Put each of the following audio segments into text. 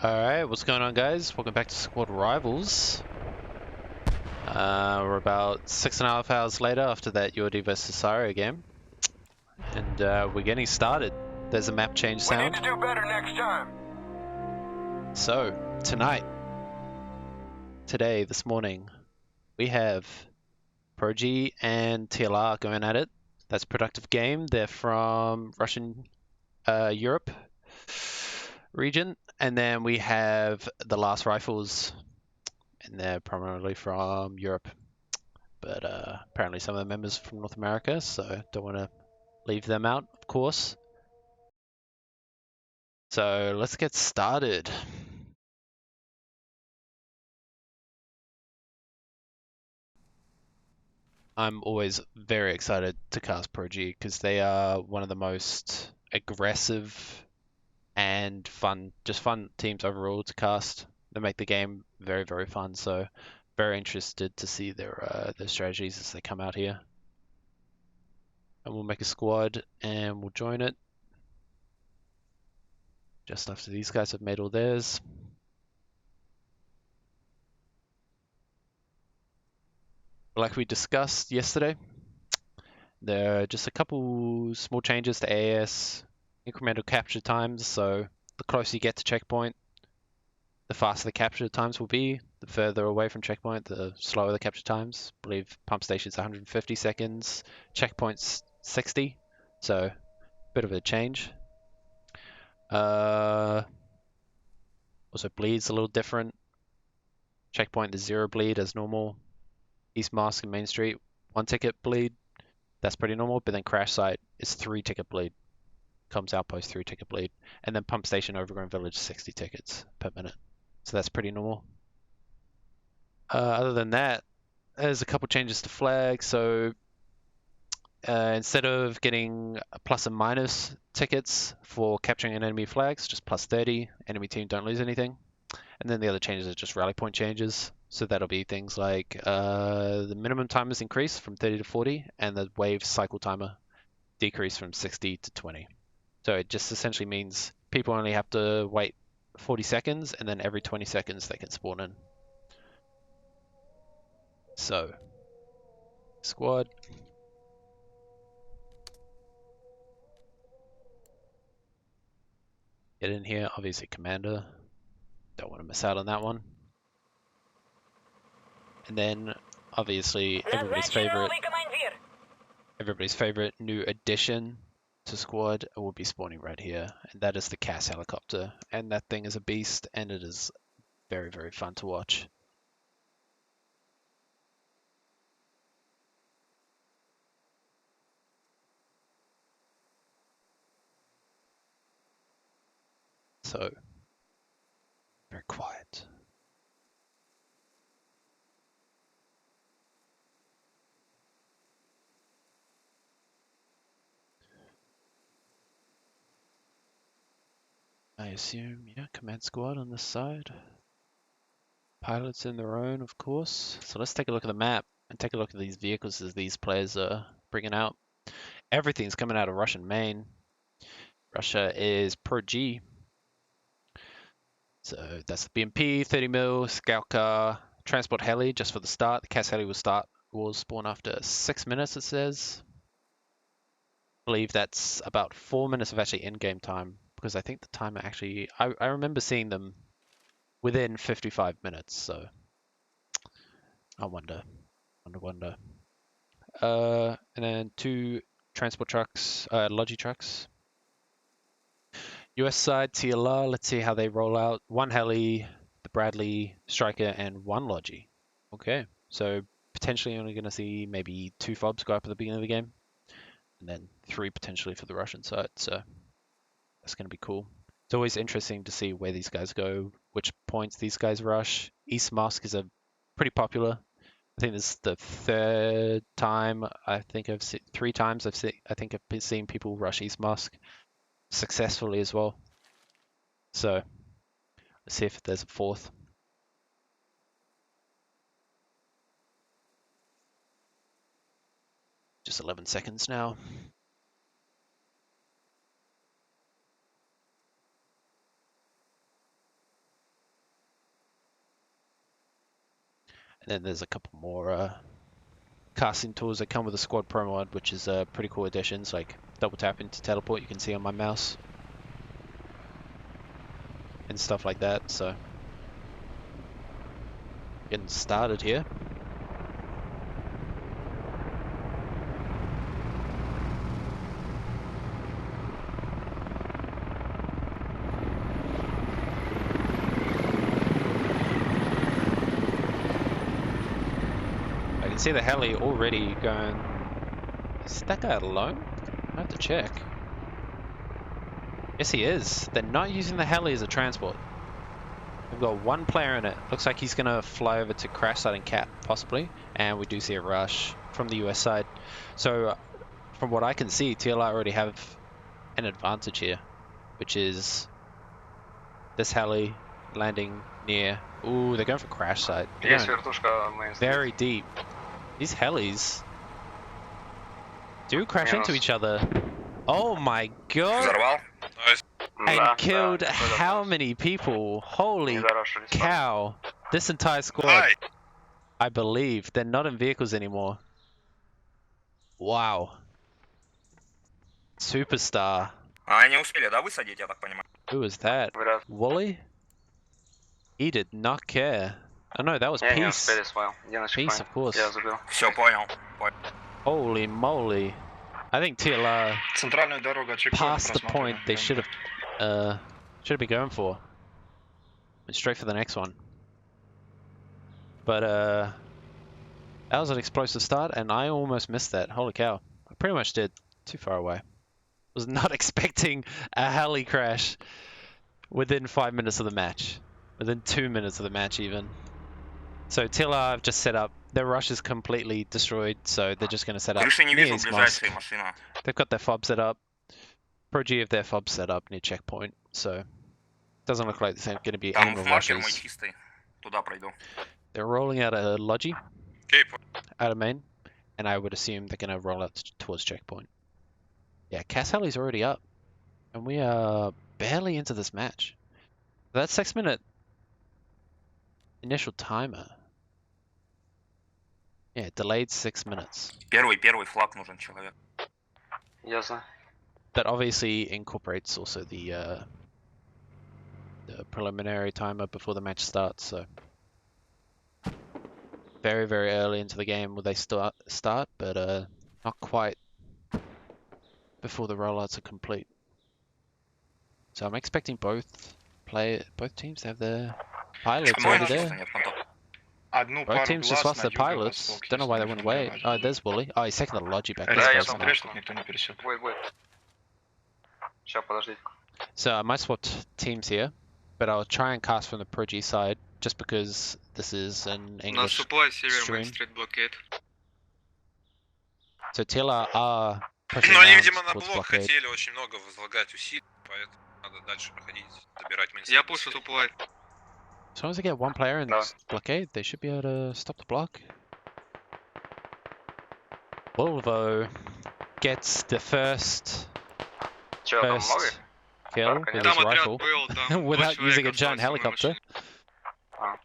Alright, what's going on, guys? Welcome back to Squad Rivals. We're about 6.5 hours later after that UOD vs Sario game. And we're getting started. There's a map change sound. We need to do better next time. So, this morning, we have Pro-G and TLR going at it. That's Productive Game. They're from Russian Europe region. And then we have the Last Rifles, and they're primarily from Europe. But apparently some of the members from North America, so don't want to leave them out, of course. So let's get started. I'm always very excited to cast Pro-G because they are one of the most aggressive and fun teams overall to cast. They make the game very, very fun, so very interested to see their strategies as they come out here. And we'll make a squad and we'll join it just after these guys have made all theirs. Like we discussed yesterday, there are just a couple small changes to AAS incremental capture times. So the closer you get to checkpoint, the faster the capture times will be. The further away from checkpoint, the slower the capture times. I believe pump station's 150 seconds, checkpoint's 60. So a bit of a change. Also bleed's a little different. Checkpoint, the 0 bleed as normal. East Mask and Main Street, 1 ticket bleed. That's pretty normal, but then crash site is 3 ticket bleed. Comes outpost 3 ticket bleed. And then pump station Overgrown Village 60 tickets per minute. So that's pretty normal. Other than that, there's a couple changes to flag. So instead of getting plus and minus tickets for capturing an enemy flags, just plus 30, enemy team don't lose anything. And then the other changes are just rally point changes. So that'll be things like the minimum time is increased from 30 to 40, and the wave cycle timer decreased from 60 to 20. So it just essentially means people only have to wait 40 seconds, and then every 20 seconds they can spawn in. So, squad. Get in here, obviously commander. Don't want to miss out on that one. And then, obviously, everybody's favorite new addition to squad will be spawning right here, and that is the CAS helicopter. And that thing is a beast, and it is very, very fun to watch. So, very quiet. I assume, yeah, command squad on this side. Pilots in their own, of course. So let's take a look at the map and take a look at these vehicles as these players are bringing out. Everything's coming out of Russian main. Russia is Pro-G. So that's the BMP, 30 mil, scout car, transport heli just for the start. The CAS heli will spawn after 6 minutes, it says. I believe that's about 4 minutes of actually in-game time, because I think the timer actually, I remember seeing them within 55 minutes, so I wonder. And then 2 transport trucks, Logi trucks. US side, TLR, let's see how they roll out. 1 heli, the Bradley, Striker, and 1 Logi. Okay, so potentially only going to see maybe 2 fobs go up at the beginning of the game, and then 3 potentially for the Russian side, so that's going to be cool. It's always interesting to see where these guys go, which points these guys rush. East Mask is a pretty popular. I think this is the 3rd time. I think I've seen 3 times. I think I've been seeing people rush East Mask successfully as well. So let's see if there's a 4th. Just 11 seconds now. And then there's a couple more casting tools that come with the Squad Pro mod, which is pretty cool additions, like double tap into teleport, you can see on my mouse. And stuff like that, so. Getting started here. I can see the heli already going. Is that guy alone? I have to check. Yes, he is. They're not using the heli as a transport. We've got one player in it. Looks like he's going to fly over to crash site and cap, possibly. And we do see a rush from the US side. So, from what I can see, TLR already have an advantage here, which is this heli landing near. Ooh, they're going for crash site. They're going very deep. These helis do crash into each other. Oh my god! And killed how many people? Holy cow. This entire squad. I believe. They're not in vehicles anymore. Wow. Superstar. Они успели, да, высадить, я так понимаю? Who was that? Wooly? He did not care. Oh no, that was Peace. Peace, of course. Все, понял. Holy moly. I think TLR passed the point they should have been going for. Went straight for the next one. But that was an explosive start and I almost missed that. Holy cow. I pretty much did. Too far away. Was not expecting a heli crash within 5 minutes of the match. Within 2 minutes of the match even. So TLR have just set up. Their rush is completely destroyed, so they're just going to set up near his mosque. They've got their fob set up. Pro G have their fob set up near checkpoint, so doesn't look like there's going to be any more rushes. They're rolling out a Logi out of main, and I would assume they're going to roll out towards checkpoint. Yeah, Cass Heli's already up, and we are barely into this match. That 6-minute initial timer. Yeah, delayed 6 minutes. Первый флаг нужен человек. Ясно. That obviously incorporates also the preliminary timer before the match starts, so very, very early into the game will they start, but not quite before the rollouts are complete. So I'm expecting both teams to have their pilots already there. Both teams just lost their pilots. Don't know why they wouldn't wait. Oh, there's Wooly. Oh, he's taking the Logi back. Да, я смотрю, чтобы никто не пересел. Будет. Сейчас, подожди. So I might swap teams here, but I'll try and cast from the Pro G side, just because this is an English stream. So TLR are pushing Но они, around видимо, на towards блок blockade. хотели очень много возлагать усилий, поэтому надо дальше проходить, забирать мейнстрим. Я пушу суплай. As long as they get one player in blockade, they should be able to stop the block. Volvo gets the first Че, там много? kill with his rifle without using a giant helicopter.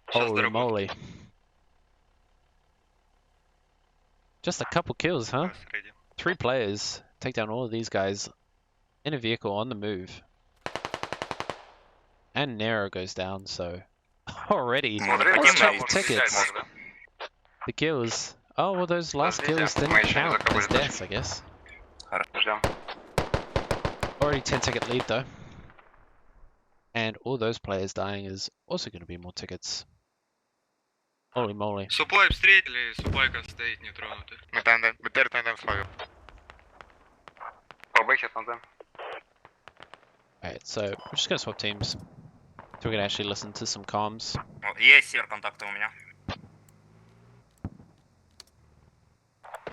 Holy moly. Just a couple kills, huh? 3 players take down all of these guys in a vehicle on the move. And Nero goes down, so already let's check the tickets. The kills. Oh, well, those last kills didn't count as deaths, I guess. Already 10-ticket lead, though. And all those players dying is also going to be more tickets. Holy moly. Суплай встретили, суплайка стоит нетронутый. Мы тандем славим. Побэхи тандем. Alright, so we're just going to swap teams. So we can actually listen to some comms. Есть север контакты у меня.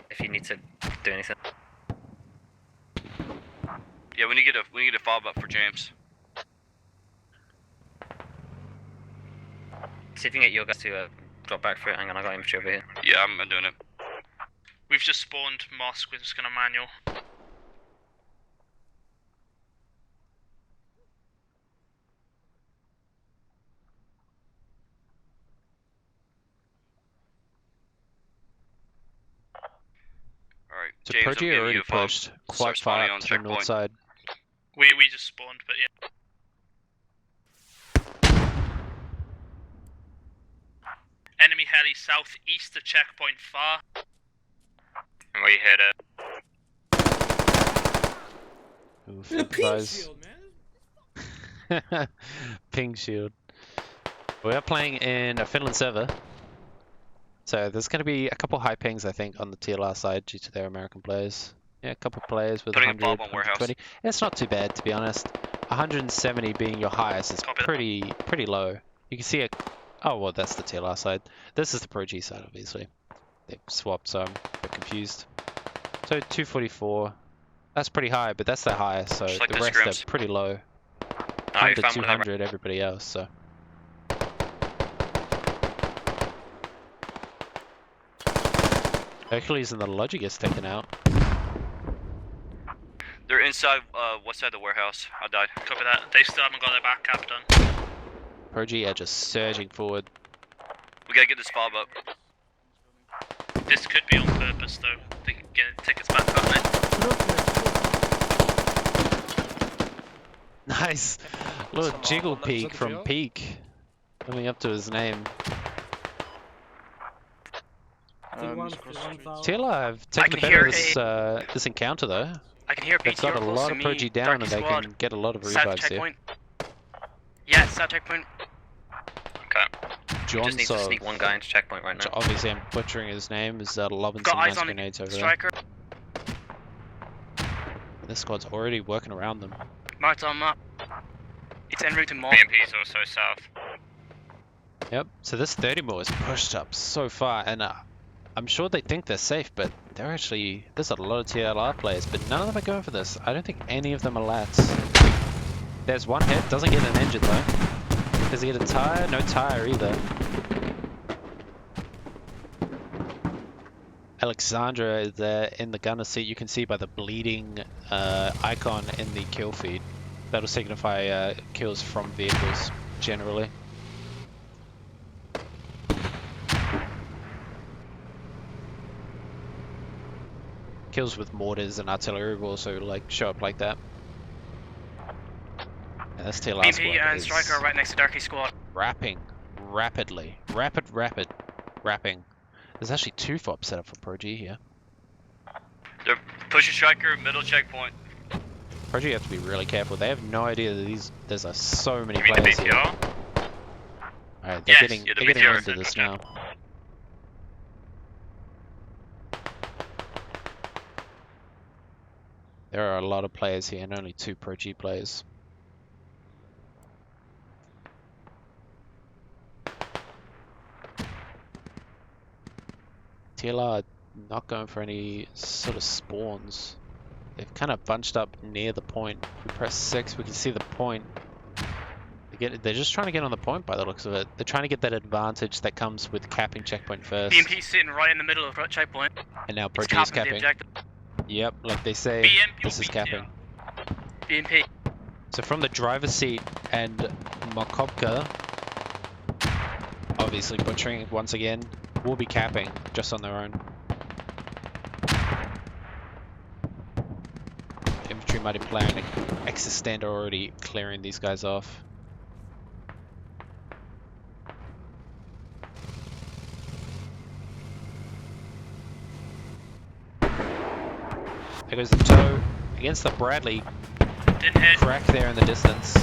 If you need to do anything. Yeah, we need to get a fob up for James. See if you can get your guys to drop back for it. Hang on, I got infantry over here. Yeah, I'm doing it. We've just spawned mosque, we're just gonna manual. So James, I'm Proji giving already you a fob. pushed Start quite spawning far on to the north checkpoint. side. We just spawned, but yeah. Enemy heli southeast of checkpoint far. We hit it. Ooh, The pink guys. shield, man. Ping shield. We are playing in a Finland server. So there's going to be a couple high pings, I think, on the TLR side due to their American players. Yeah, a couple players with Putting a 100, fob on warehouse. 120. It's not too bad, to be honest. 170 being your highest is Copy that. pretty low. You can see it. Oh, well, that's the TLR side. This is the Pro G side, obviously. They've swapped, so I'm a bit confused. So 244. That's pretty high, but that's their highest, so Just like the the rest scrims. are pretty low. Ah, you Under found one of them. 200, everybody else, so. Hercules and the Logic gets taken out. They're inside, west side of the warehouse. I died. Copy that. They still haven't got their back cap done. Pro G are just surging forward. We gotta get this fob up. This could be on purpose though. They can get tickets back up there. Nice! Little Some jiggle left peek of the from field. Peak. Coming up to his name. TLR have taken the can better hear of this, this encounter though. I can hear They've got a BTR close lot to of Pro me. G down Darky and they squad. can get a lot of South revives here. checkpoint. Yeah, south checkpoint. Okay. John Just need to Sov, sneak one guy into checkpoint right which now. obviously I'm butchering his name, is lobbing Got some eyes nice on grenades over there. Striker. This squad's already working around them. Marked on map. It's en route to mall. BMP's also south. Yep, so this 30 mil is pushed up so far, and I'm sure they think they're safe, but they're actually, there's a lot of TLR players, but none of them are going for this. I don't think any of them are lats. There's one hit, doesn't get an engine though. Does he get a tire? No tire either. Alexandra is there in the gunner seat. You can see by the bleeding icon in the kill feed. That'll signify kills from vehicles, generally. Kills with mortars and artillery will also like show up like that. And that's TLR BMP squad and is Striker are right next to Darky squad. rapping rapidly. Rapid rapping. There's actually two FOBs set up for Pro G here. They're pushing Striker, middle checkpoint. Pro G have to be really careful. They have no idea that there's so many You mean the players here. BTR? Alright, they're Yes, getting, yeah, the they're getting BTR. into this now. There are a lot of players here and only 2 Pro G players. TLR not going for any sort of spawns. They've kind of bunched up near the point. If we press 6, we can see the point. They're just trying to get on the point by the looks of it. They're trying to get that advantage that comes with capping checkpoint first. BMP sitting right in the middle of checkpoint. And now Pro It's G is capping the capping. objective. Yep, like they say, BMP this or is BTR? capping. BMP. So from the driver's seat and Mokobka, obviously butchering it once again, will be capping just on their own. Infantry might be playing an Exis stand already clearing these guys off. There goes the toe against the Bradley. Didn't hit. Crack there in the distance.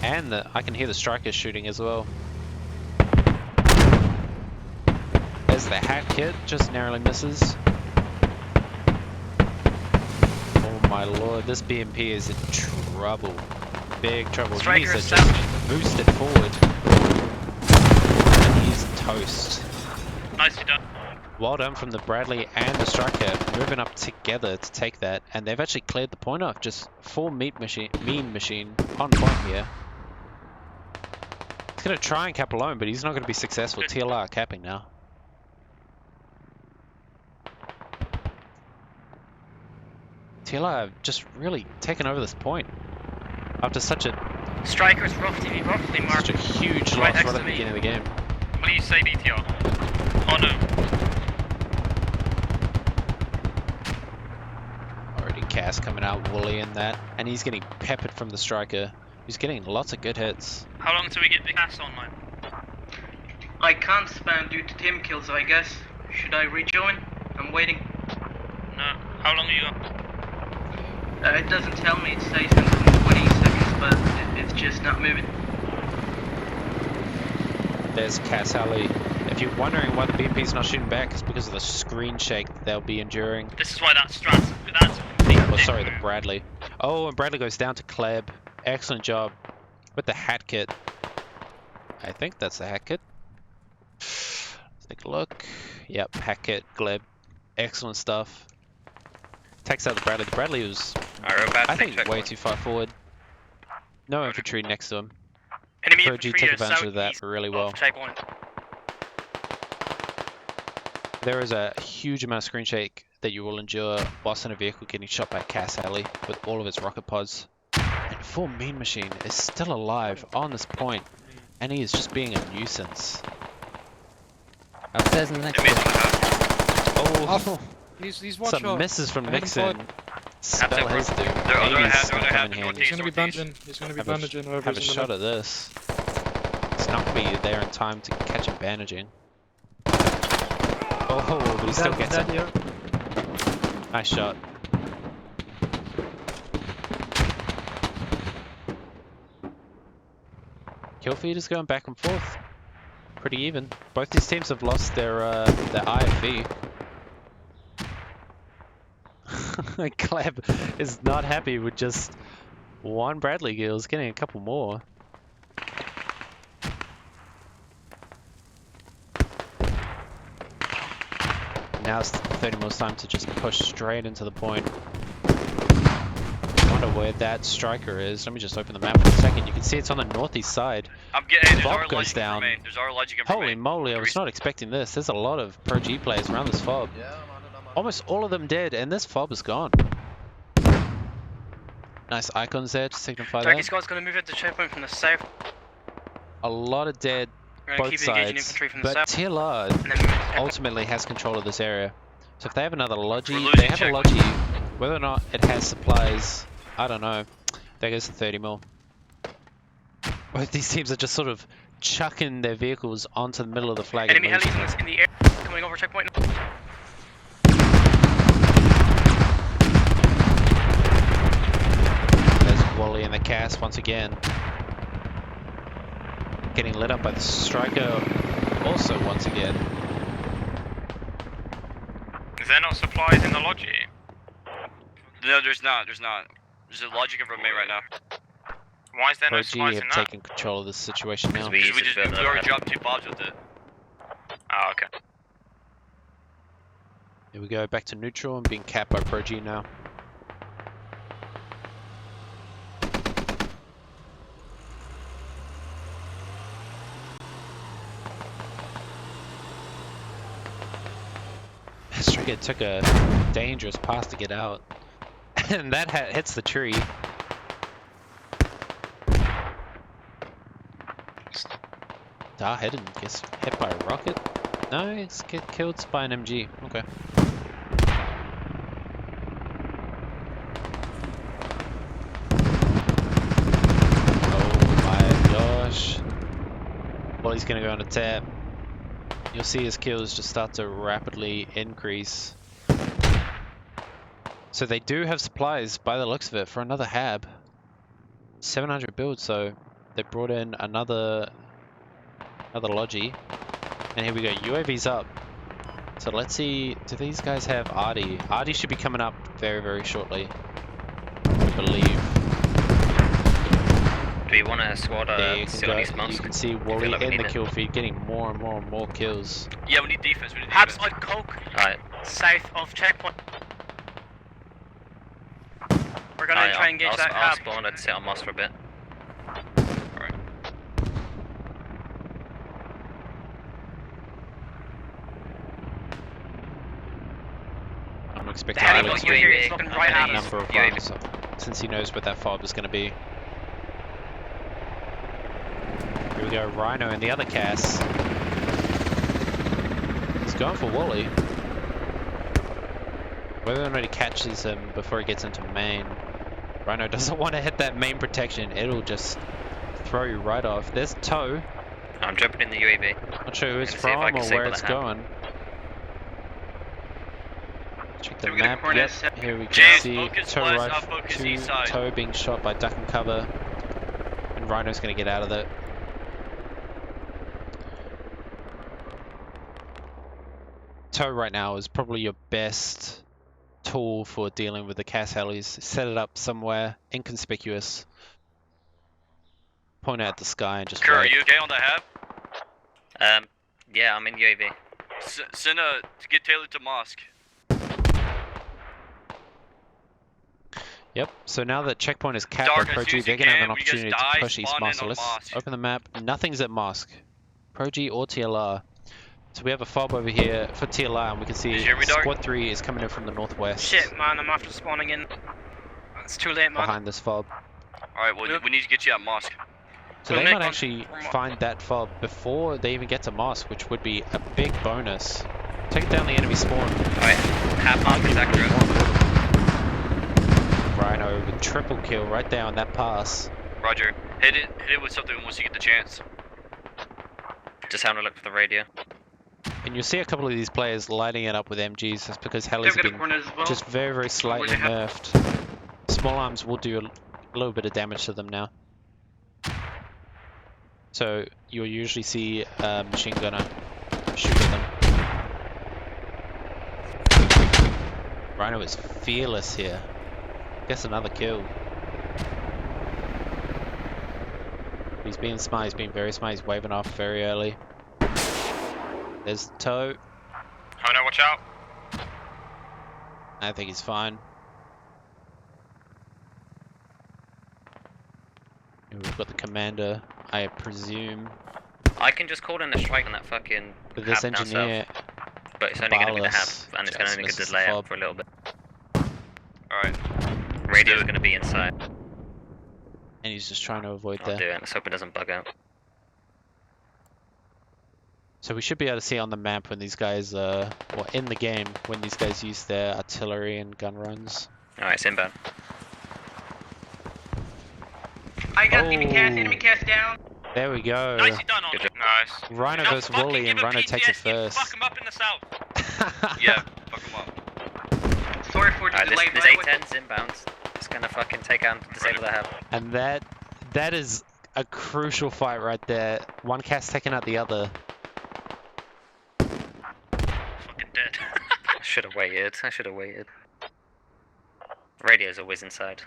And I can hear the Striker shooting as well. There's the hack kit, just narrowly misses. Oh my lord, this BMP is in trouble. Big trouble. Striker He's is just south. boosted forward. And he's toast. Nicely done. Well done from the Bradley and the Striker, moving up together to take that, and they've actually cleared the point off. Just full mean machine on point here. He's gonna try and cap alone, but he's not gonna be successful. TLR capping now. TLR have just really taken over this point after such a Striker's roughly marked. huge Right loss next right to at the me. beginning of the game. Please say BTR. Oh no. Already Cass coming out, Wooly in that, and he's getting peppered from the striker. He's getting lots of good hits. How long till we get the cast online? I can't spam due to team kills, I guess. Should I rejoin? I'm waiting. No. How long are you on? It doesn't tell me, it says 120 seconds, but it's just not moving. There's Cass Alley. If you're wondering why the BMP's not shooting back, it's because of the screen shake they'll be enduring. This is why that Strat's that's a complete Oh, dick sorry, the move. Bradley. Oh, and Bradley goes down to Kleb. Excellent job with the hat kit. I think that's the hat kit. Let's take a look. Yep, hat kit, Gleb. Excellent stuff. Takes out the Bradley. The Bradley was, Alright, we're about to I take think, checkpoint. way too far forward. No infantry next to him. Enemy Pro G infantry took advantage of that southeast really of well. checkpoint. There is a huge amount of screen shake that you will endure whilst in a vehicle getting shot by Cass Alley with all of its rocket pods. And Full Mean Machine is still alive on this point, and he is just being a nuisance. Upstairs in the next Enemies one. on the house. Oh, He's one some shot. misses from I had him Nixon. Spell his doom. They're on Maybe their it's they're on gonna their come half in to handy. He's gonna be northeast. bandaging. He's gonna be Have a- bandaging whoever's Have a in the shot left. at this. It's not gonna be there in time to catch him bandaging. Oh, but he still gets him. Nice shot. Kill feed is going back and forth. Pretty even. Both these teams have lost their IFV. Kleb is not happy with just one Bradley kill. He's getting a couple more. Now it's 30 more time to just push straight into the point. I wonder where that striker is. Let me just open the map for a second. You can see it's on the northeast side. I'm getting. There's Bob our goes logic down. remain. There's our logic and Holy remain. moly, I was not expecting this. There's a lot of Pro G players around this fob. Almost all of them dead, and this fob is gone. Nice icons there to signify Darky that. squad's gonna move into checkpoint from the south. A lot of dead We're gonna both keep engaging sides, infantry from the but south. TLR And then move into checkpoint. ultimately has control of this area. So if they have another Logi, We're they losing have a checkpoint. Logi. Whether or not it has supplies, I don't know. There goes the 30 mil. Both these teams are just sort of chucking their vehicles onto the middle of the flag. and Enemy losing helis it. in the air coming over checkpoint. There's Wally and the Cass once again. Getting lit up by the striker also once again. Is there not supplies in the lodge? No, there's not. There's not. There's a logic and remain right now. Why is there no Pro G supplies have in that? taken control of this situation now. Because we already dropped 2 bombs with it. Oh, okay. Here we go, back to neutral and being capped by Pro G now. Striker took a dangerous pass to get out, and that hits the tree. Hidden gets hit by a rocket. No, he's get killed by an MG. Okay. Oh my gosh. Well, he's gonna go on a tap. You'll see his kills just start to rapidly increase. So they do have supplies, by the looks of it, for another HAB. 700 builds, so they brought in another Logi. And here we go, UAV's up. So let's see, do these guys have Artie? Artie should be coming up very, very shortly, I believe. Do you want a squad There you can still go. on East You Musk? can see feel Wally like we in need the it. kill feed, getting more and more and more kills. Yeah, we need defense. We need Habs defense. on coke Alright, south of checkpoint. We're gonna try and engage that I'll hab. spawn and sit on Moss for a bit. Alright. I'm expecting The heli Alex got to you here, win it's looking I'm right gonna at a us. number of UAV. rounds, since he knows what that fob is going to be. Here we go, Rhino and the other Cass. going for Wally. Whether or not he catches him before he gets into main. Rhino doesn't want to hit that main protection. It'll just throw you right off. There's Toe. I'm jumping in the UAV. Not sure who it's Gonna see if I from can or disable where the it's hab. going. Check the So we get a map. corner Yep, set. here we can James, see focus Toe west, right I'll focus to east side. Toe being shot by duck and cover. And Rhino's going to get out of it. Toe right now is probably your best tool for dealing with the CAS helis. Set it up somewhere inconspicuous. Point out the sky and just Kerr, are wait. you okay on the hab? Yeah, I'm in UAV. Send a get Taylor to mosque. Yep, so now that checkpoint is capped by Dark as Pro soon G, as they're you going to have can, an we just opportunity die, to push East spawn in Mosque. So on let's mosque. open the map. Nothing's at Mosque. Pro G or TLR. So we have a fob over here for TLR, and we can see Did you hear me, Dark? Squad 3 is coming in from the northwest. Shit, man, I'm after spawning in. It's too late, man. Behind this fob. Alright, well, we need to get you at mosque. So We'll they make might one actually from- find that fob before they even get to Mosque, which would be a big bonus. Take down the enemy spawn. Alright, hab mark is accurate. Rhino with triple kill right there on that pass. Roger. Hit it with something once you get the chance. Just having a look for the radio. And you'll see a couple of these players lighting it up with MGs. That's because They've helis have got a been corner as well. just very, very slightly they have- nerfed. Small arms will do a little bit of damage to them now. So you'll usually see a machine gunner shoot at them. Rhino is fearless here. Gets another kill. He's being smart, he's being very smart, he's waving off very early. There's Toe. Oh no, watch out. I think he's fine. And we've got the commander, I presume. I can just call in a strike on that fucking But this hab down engineer, south, but it's only going to be the hab, Barless, and it's going to just only get misses the the layout fob. for a little bit. Alright. Radio's do it. going to be inside. and he's just trying to avoid I'll that. do it. Let's hope it doesn't bug out. So we should be able to see on the map when these guys, or in the game, when these guys use their artillery and gun runs. Alright, it's inbound. I got enemy Oh. cast down. There we go. Nicely done on Good it. Nice. Rhino Now versus fucking Wooly, give and him Rhino takes it PTSD, first. Fuck him up in the south. Yeah, fuck him up. Sorry for the Alright, delay, this by the way. A10's inbound. It's going to fucking take out and disable the hab. And that is a crucial fight right there. One cast taking out the other. Fucking dead. I should have waited. I should have waited. Radio's always inside.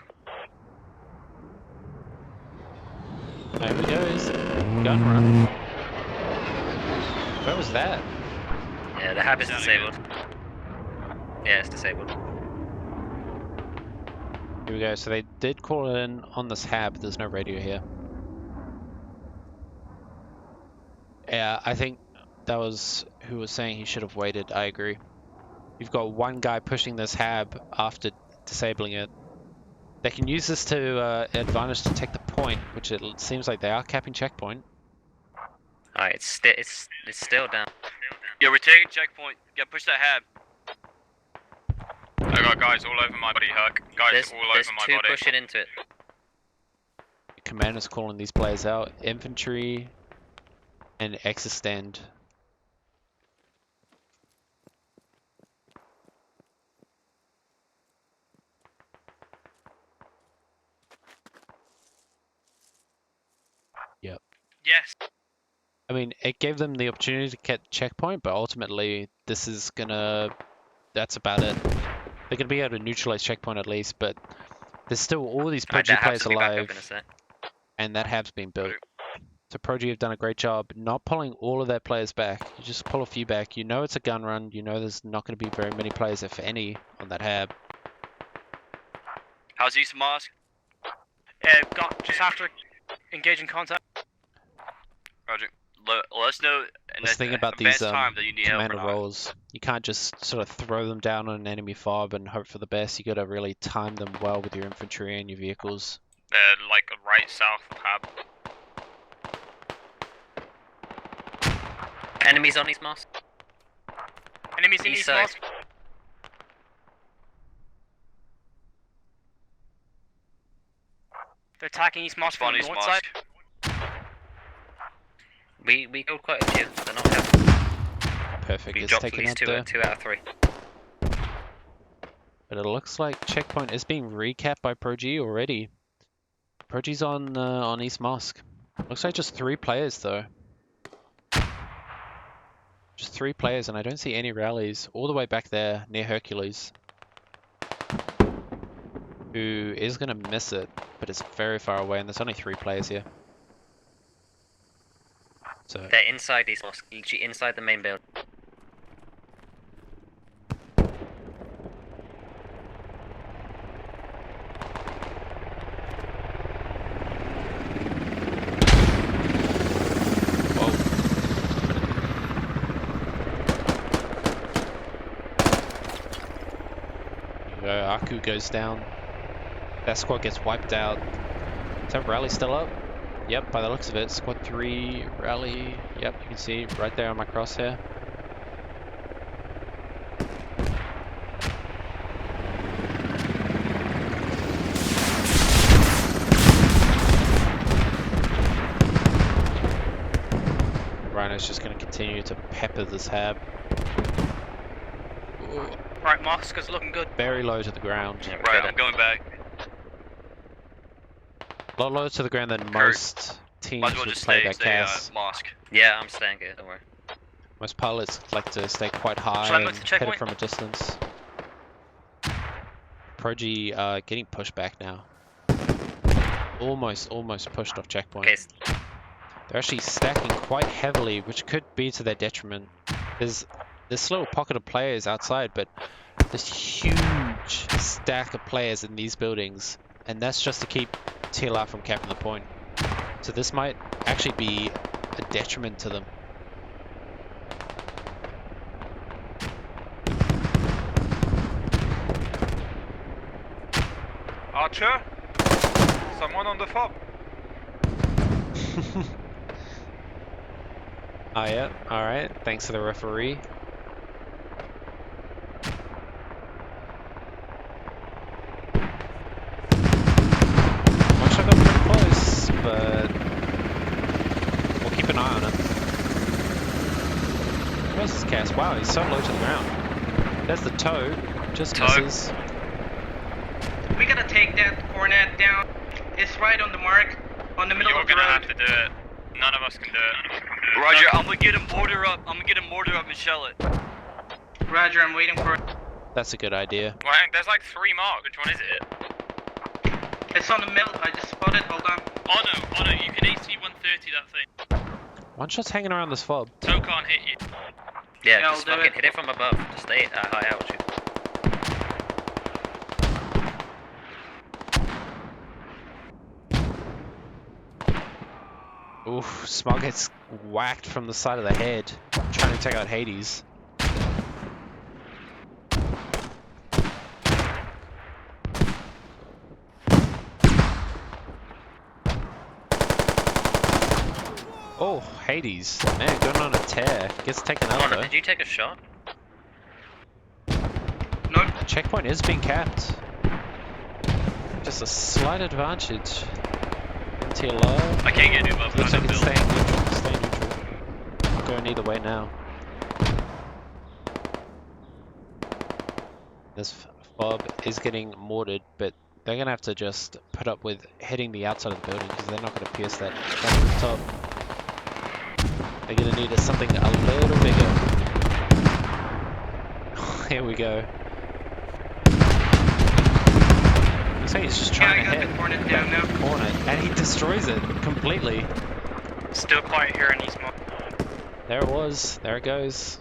There we go. Gun run. Where was that? Yeah, the hab is Sounding disabled. Yeah, it's disabled. Here we go. So they did call it in on this hab. There's no radio here. Yeah, I think that was who was saying he should have waited. I agree. You've got one guy pushing this hab after disabling it. They can use this to advantage to take the point, which it seems like they are capping checkpoint. Alright, it's still down. Yeah, we're taking checkpoint. Yeah, push that hab. I got guys all over my body, Herc. Guys There's all over my two body. pushing into it. Commander's calling these players out. Infantry and Extend. Yes. I mean, it gave them the opportunity to get checkpoint, but ultimately, this is gonna... That's about it. They're gonna be able to neutralize checkpoint at least, but there's still all these Alright, PUBG that hab's players will be back alive, up in a sec. and that hab's been built. So ProG have done a great job not pulling all of their players back. You just pull a few back. You know it's a gun run. You know there's not going to be very many players, if any, on that hab. How's East Mosque? Got just after engaging contact. Roger. Let us know in Let's think about advance these time that you need help or commander not. roles. You can't just sort of throw them down on an enemy fob and hope for the best. You got to really time them well with your infantry and your vehicles. They're like right south of hab. Enemies on East Mosque. Enemies in East East side. Mosque. They're attacking East Mosque from Spawn the East north side. Mosque. We killed quite a few. They're not capped. Perfect. We It's dropped at taken least out two there. out of 3. But it looks like checkpoint is being recapped by ProG already. ProG's on East Mosque. Looks like just 3 players though. Just 3 players, and I don't see any rallies all the way back there near Hercules. Who is gonna miss it, but it's very far away, and there's only 3 players here. So They're inside East Mosque, literally inside the main building. Aku goes down. That squad gets wiped out. Is that rally still up? Yep, by the looks of it. Squad 3 rally. Yep, you can see right there on my crosshair. Rhino's just going to continue to pepper this hab. Ooh, Right, Mosque is looking good. very low to the ground. Yeah, Right, I'm going back. A lot lower to the ground than most teams Might as well would just play stay, that stay cast. Mosque. Yeah, I'm staying here, don't worry. Most pilots like to stay quite high Shall I move and to hit it checkpoint? from a distance. Progi getting pushed back now. Almost pushed off checkpoint. Okay, They're actually stacking quite heavily, which could be to their detriment. There's this little pocket of players outside, but this huge stack of players in these buildings, and that's just to keep TLR from capping the point. So this might actually be a detriment to them. Archer? Someone on the fob? Oh yeah, alright, thanks to the referee. One shot got pretty close, but we'll keep an eye on it. Where's his cast? Wow, he's so low to the ground. There's the toe, just Toe. misses. We gotta take that cornet down. It's right on the mark, on the middle You're of the gonna have road. to do it. None of us can do it. Roger, I'm gonna get a mortar up. I'm gonna get a mortar up and shell it. Roger, I'm waiting for it. That's a good idea. Well, there's like 3 marked. Which one is it? It's on the middle. I just spotted. Hold on. Oh no, you can AC 130 that thing. One shot's hanging around this fob. Toe can't hit you. yeah, Yeah, just I'll do fucking it. hit it from above. Just stay at high altitude. Oof, Smog gets whacked from the side of the head, trying to take out Hades. Oh, Hades. Man, going on a tear. Gets taken out Connor, though. did you take a shot? No. Checkpoint is being capped. Just a slight advantage. TLR. I can't get him up. Looks like it's build. staying neutral. Staying neutral. Going either way now. This fob is getting mortared, but they're gonna have to just put up with hitting the outside of the building because they're not gonna pierce that rooftop. They're gonna need something a little bigger. Here we go. Looks like he's just Yeah, trying I to got hit the cornet down now. the corner, and he destroys it completely. Still quiet here in East Mosque. There it was. There it goes.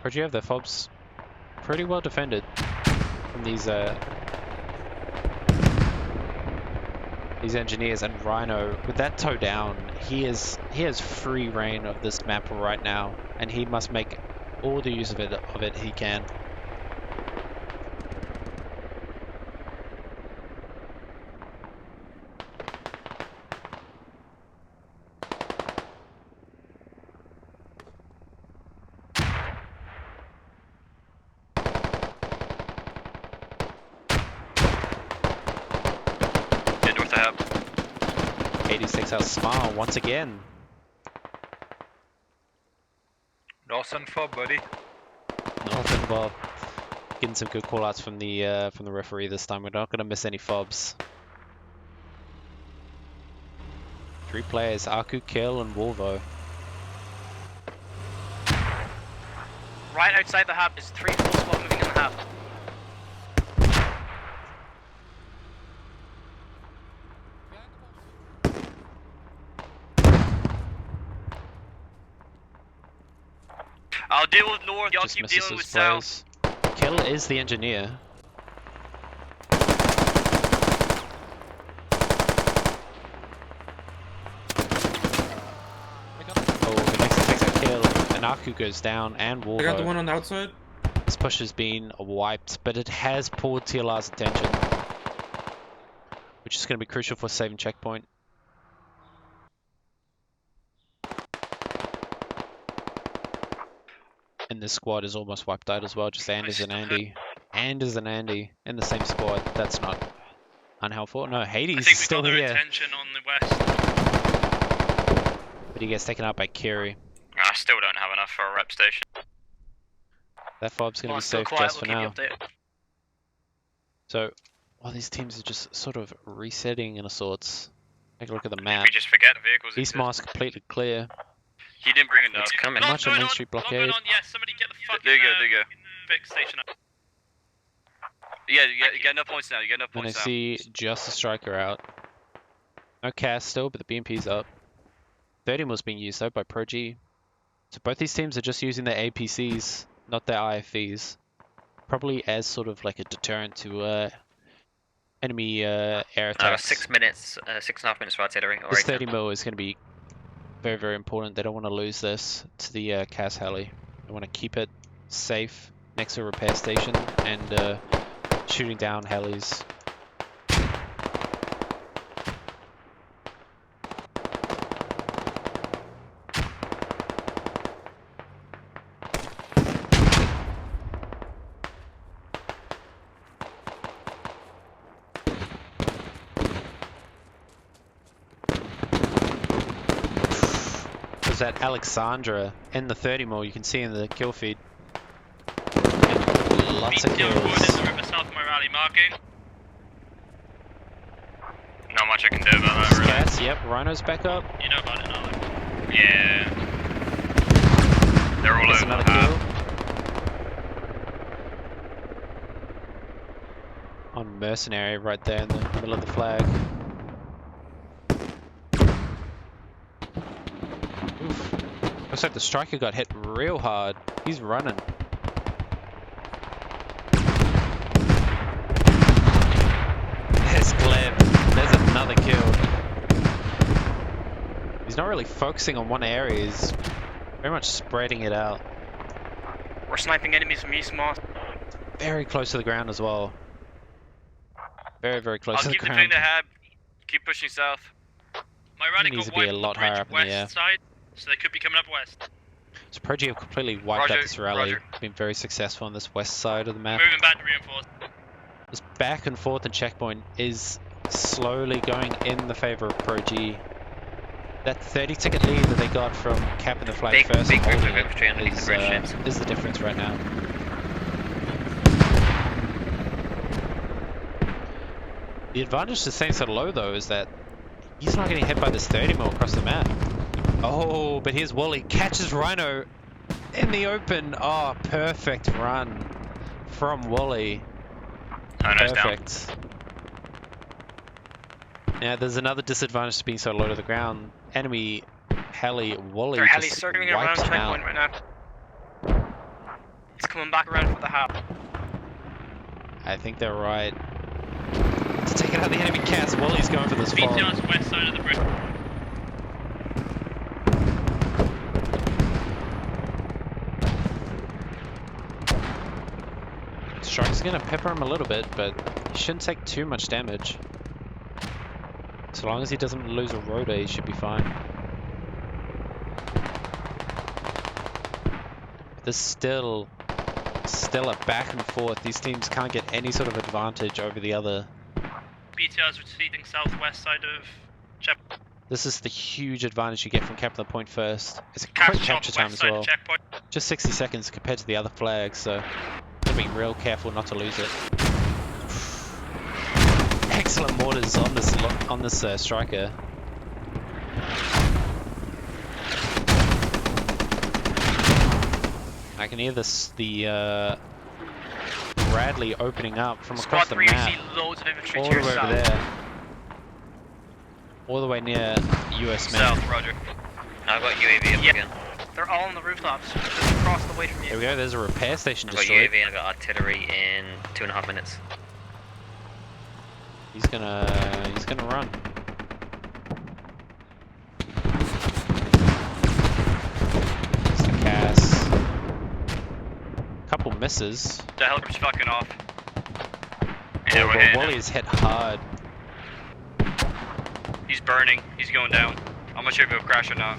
Where'd you have the fobs? Pretty well defended from these engineers, and Rhino with that toe down, he has free reign of this map right now, and he must make all the use of it he can. Hades takes out Smile once again. Northern fob, buddy. Northern Bob getting some good callouts from the referee this time. We're not going to miss any fobs. 3 players: Aku, Kill, and Wolvo. Right outside the hub is 3 full squad moving in the hub. I'll deal with north, y'all Just keep misses dealing with his south. plays. Kill is the engineer. Oh, the next takes out Kill, and Aku goes down, and Wolvo. I got the one on the outside. This push has been wiped, but it has pulled TLR's attention, which is going to be crucial for saving checkpoint. And this squad is almost wiped out as well, just Anders and Andy. Anders and Andy in the same squad. That's not unhelpful. No, Hades I is think we still got their here, attention on the west. but he gets taken out by Kiri. I still don't have enough for a rep station. That fob's going to Well, be still safe quiet, just for we'll now. keep you updated. So, while these teams are just sort of resetting in a sorts, take a look at the map. We just forget the vehicles East exist. Mars completely clear. He didn't bring enough. It's coming. Much of going Main on, Street lot blockade. going on. Yeah, somebody get the fucking There you go, there you go. fix station up. Yeah, you got enough points now, you got enough Then I points now. see just the striker out. No cast still, but the BMP's up. 30 was being used though by Pro-G. So both these teams are just using their APCs, not their IFVs. Probably as sort of like a deterrent to enemy air attacks. 6 minutes, 6.5 minutes for artillery. Or This 8 30 mil is going to be very, very important. They don't want to lose this to the CAS heli. They want to keep it safe next to a repair station and shooting down helis. There's that Alexandra in the 30 mil you can see in the kill feed. And lots of BTR forward in kills. the river south of my rally marking. Not much I can do about that, really. Scats, yep, Rhino's back up. You know about it, Alex. Yeah. They're all There's over another the kill. map. On Mercenary right there in the middle of the flag. Oof. Looks like the striker got hit real hard. He's running. There's Gleb. There's another kill. He's not really focusing on one area, he's very much spreading it out. We're sniping enemies from East Moss. Very close to the ground as well. Very, very close I'll to the keep defending ground. the hab. Keep pushing south. My rally Needs got to be wiped a on lot the bridge higher up in the air. west side, so they could be coming up west. So Pro-G have completely wiped Roger, out this rally. roger. Been very successful on this west side of the map. Moving back to reinforce. This back and forth and checkpoint is slowly going in the favor of Pro-G. That 30 ticket lead that they got from capping the flag Big- first big and group of holding infantry underneath the bridge, James. is the difference right now. The advantage to staying so low though is that he's not getting hit by this 30 mil across the map. Oh, but here's Wally, catches Rhino in the open. Oh, perfect run from Wally. Rhino's down. Perfect. Now there's another disadvantage to being so low to the ground. Enemy heli Wally Their heli's just circling around wiped him out. checkpoint right now. It's coming back around for the hub. I think they're right. To take out the enemy cast, Wally's going for this fall. BTR's west side of the bridge. Striker's gonna pepper him a little bit, but he shouldn't take too much damage. So long as he doesn't lose a rotor, he should be fine. There's still a back and forth. These teams can't get any sort of advantage over the other. BTR's receding southwest side of Chep. This is the huge advantage you get from capping the point first. It's a Cash quick shot capture time west as side well. checkpoint. Just 60 seconds compared to the other flags, so gotta be real careful not to lose it. Excellent mortars on this striker. I can hear the Bradley opening up from across Squad the 3, you map, see loads of infantry all to the your way over south. there, all the way near US man. South, roger. I've got UAV up Yeah. again. They're all on the rooftops, just across the way from There you. we go. There's a repair station I've got destroyed. UAV and I've got artillery in 2.5 minutes. He's gonna run. There's the Cass. Couple misses. The helicopter's fucking off. Yeah, we're hitting Wally is hit hard. He's burning. He's going down. I'm not sure if he'll crash or not.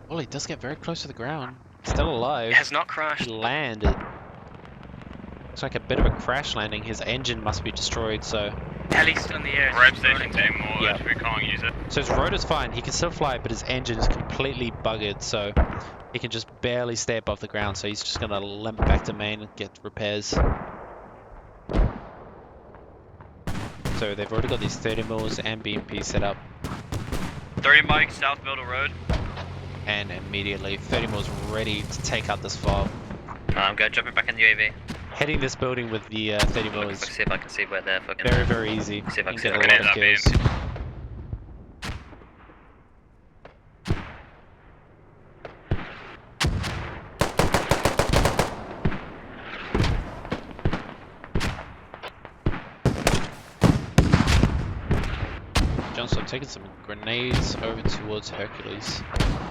Wally does get very close to the ground. Still alive. It has not He crashed. landed. Looks like a bit of a crash landing. His engine must be destroyed, so... Heli's still in the air. Rep it's burning. station team more, Yeah. we can't use it. So his rotor's fine. He can still fly, but his engine is completely buggered, so... He can just barely stay above the ground, so he's just gonna limp back to main and get repairs. So they've already got these 30 mils and BMP set up, 30 mics, South Middle Road. and immediately 30 mils ready to take out this fob. I'm going jumping back in the UAV. Hitting this building with the 30 mil is See if I can see where they're fucking. very, very easy. See if I You can can see get a that lot of grenade kills. that Johnson, I'm taking some grenades over towards Hercules.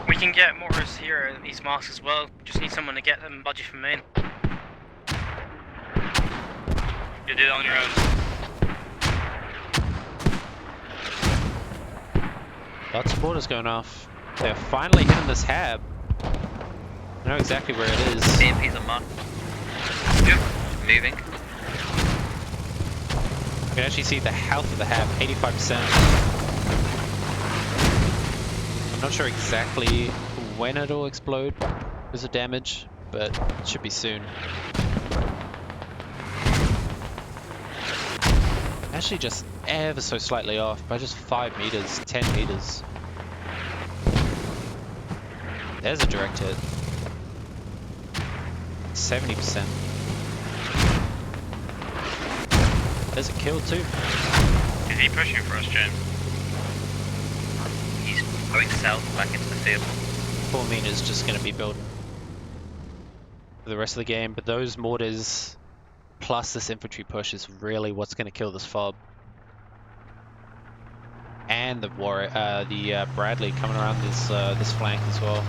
We can get mortars here at these mosques as well. Just need someone to get them budgie from main. You did it on your own. Lots of mortars going off. They're finally hitting this hab. I know exactly where it is. BMP's on mark. Moving. You can actually see the health of the hab, 85%. I'm not sure exactly when it'll explode because of damage, but it should be soon. Actually just ever so slightly off by just 5 meters, 10 meters. There's a direct hit. 70%. There's a kill too. Is he pushing for us, James? He's going south back into the field. 4 meters just going to be built for the rest of the game, but those mortars plus this infantry push is really what's going to kill this fob. And the Bradley coming around this flank as well.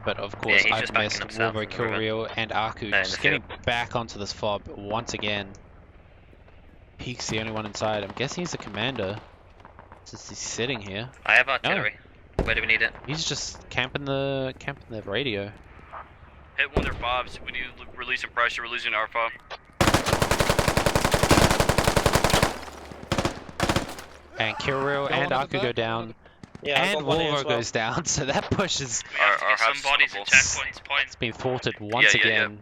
But of course, he's I've just backing missed himself Wolverine, from the river. Kilrio, and Aku No, in just the getting back onto this fob once again. Peek's the only one inside. I'm guessing he's a commander since he's sitting here. I have artillery. Where do we need it? He's just camping the radio. Hit one of their fobs. We need to release some pressure. We're losing our fob. And Kilrio and Aku go down. And Wolver goes down, so that push is We have to Our get some house bodies in doubles. checkpoints. Point. it's been thwarted once Yeah, yeah, yeah. again.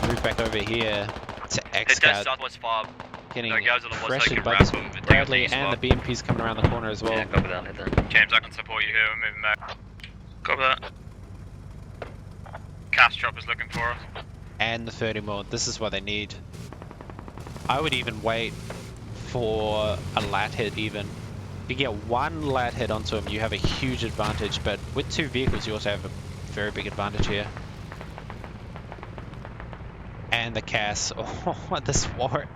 Move back over here to Hit that X-Cat, southwest fob. getting No, guys on the west side pressured can by wrap this them and take Bradley the and the east BMP's coming around the corner as well. Yeah, copy that. Hit that. James, I can support you here, we're moving back. Copy that. Cast chopper's looking for us. And the 30 mil. This is what they need. I would even wait for a lat hit even. If you get one lat hit onto him, you have a huge advantage, but with 2 vehicles, you also have a very big advantage here. And the Cass. Oh,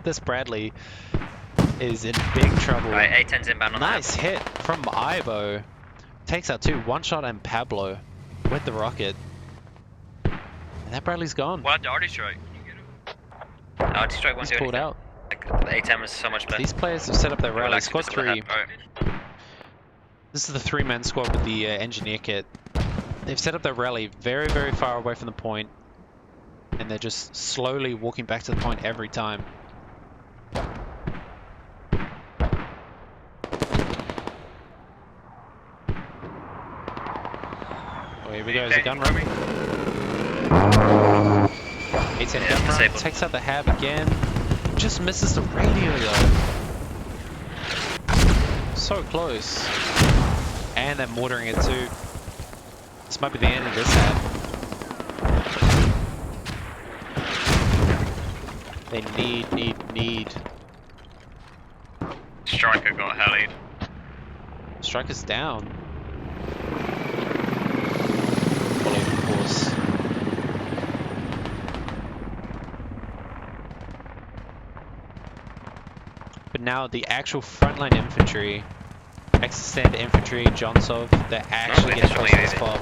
this Bradley is in big trouble. Alright, A10's inbound on Nice hit from Ivo. Takes out 2, one shot and Pablo with the rocket. And that Bradley's gone. What the arty strike? that. Arty strike won't He's do pulled anything. out. Like, the A10 was so much better. These players have set up their rally. Relax, Squad just let 3. that- Alright. This is the 3-man squad with the engineer kit. They've set up their rally very, very far away from the point, and they're just slowly walking back to the point every time. Oh, here we go, there's a gun run. 810 gun run, disabled. takes out the hab again. Just misses the radio though. So close. And they're mortaring it too. This might be the end of this hab. They need. Striker got helied. Striker's down. Follow the course. But now the actual frontline infantry, extended infantry, Jonsov, they're actually getting close to this fob.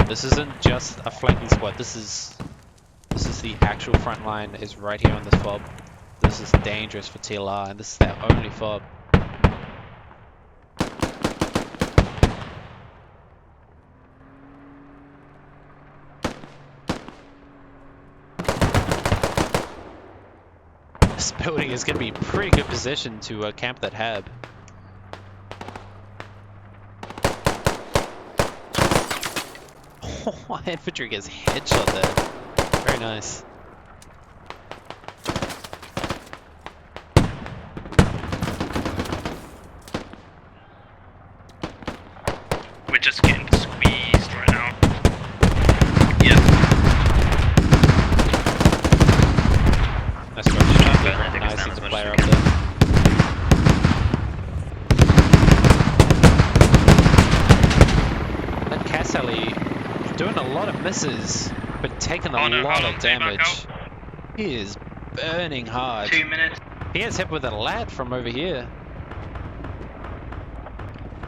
This isn't just a flanking squad. This is the actual front line is right here on this fob. This is dangerous for TLR, and this is their only fob. This building is going to be pretty good position to camp that hab. Oh, infantry gets headshot there. Very nice. We're just getting squeezed right now. Yep. Nice work. I think it's Nice down as as a much player as up we there. That Casselli doing a lot of misses, but taking a lot of damage. He is burning hard. 2 minutes. He gets hit with a lat from over here.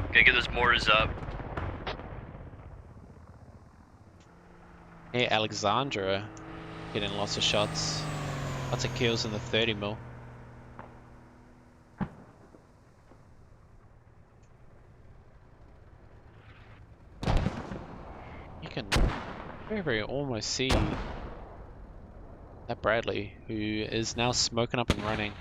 Gotta get those mortars up. Hey, Alexandra getting lots of shots. Lots of kills in the 30 mil. You can very almost see that Bradley, who is now smoking up and running.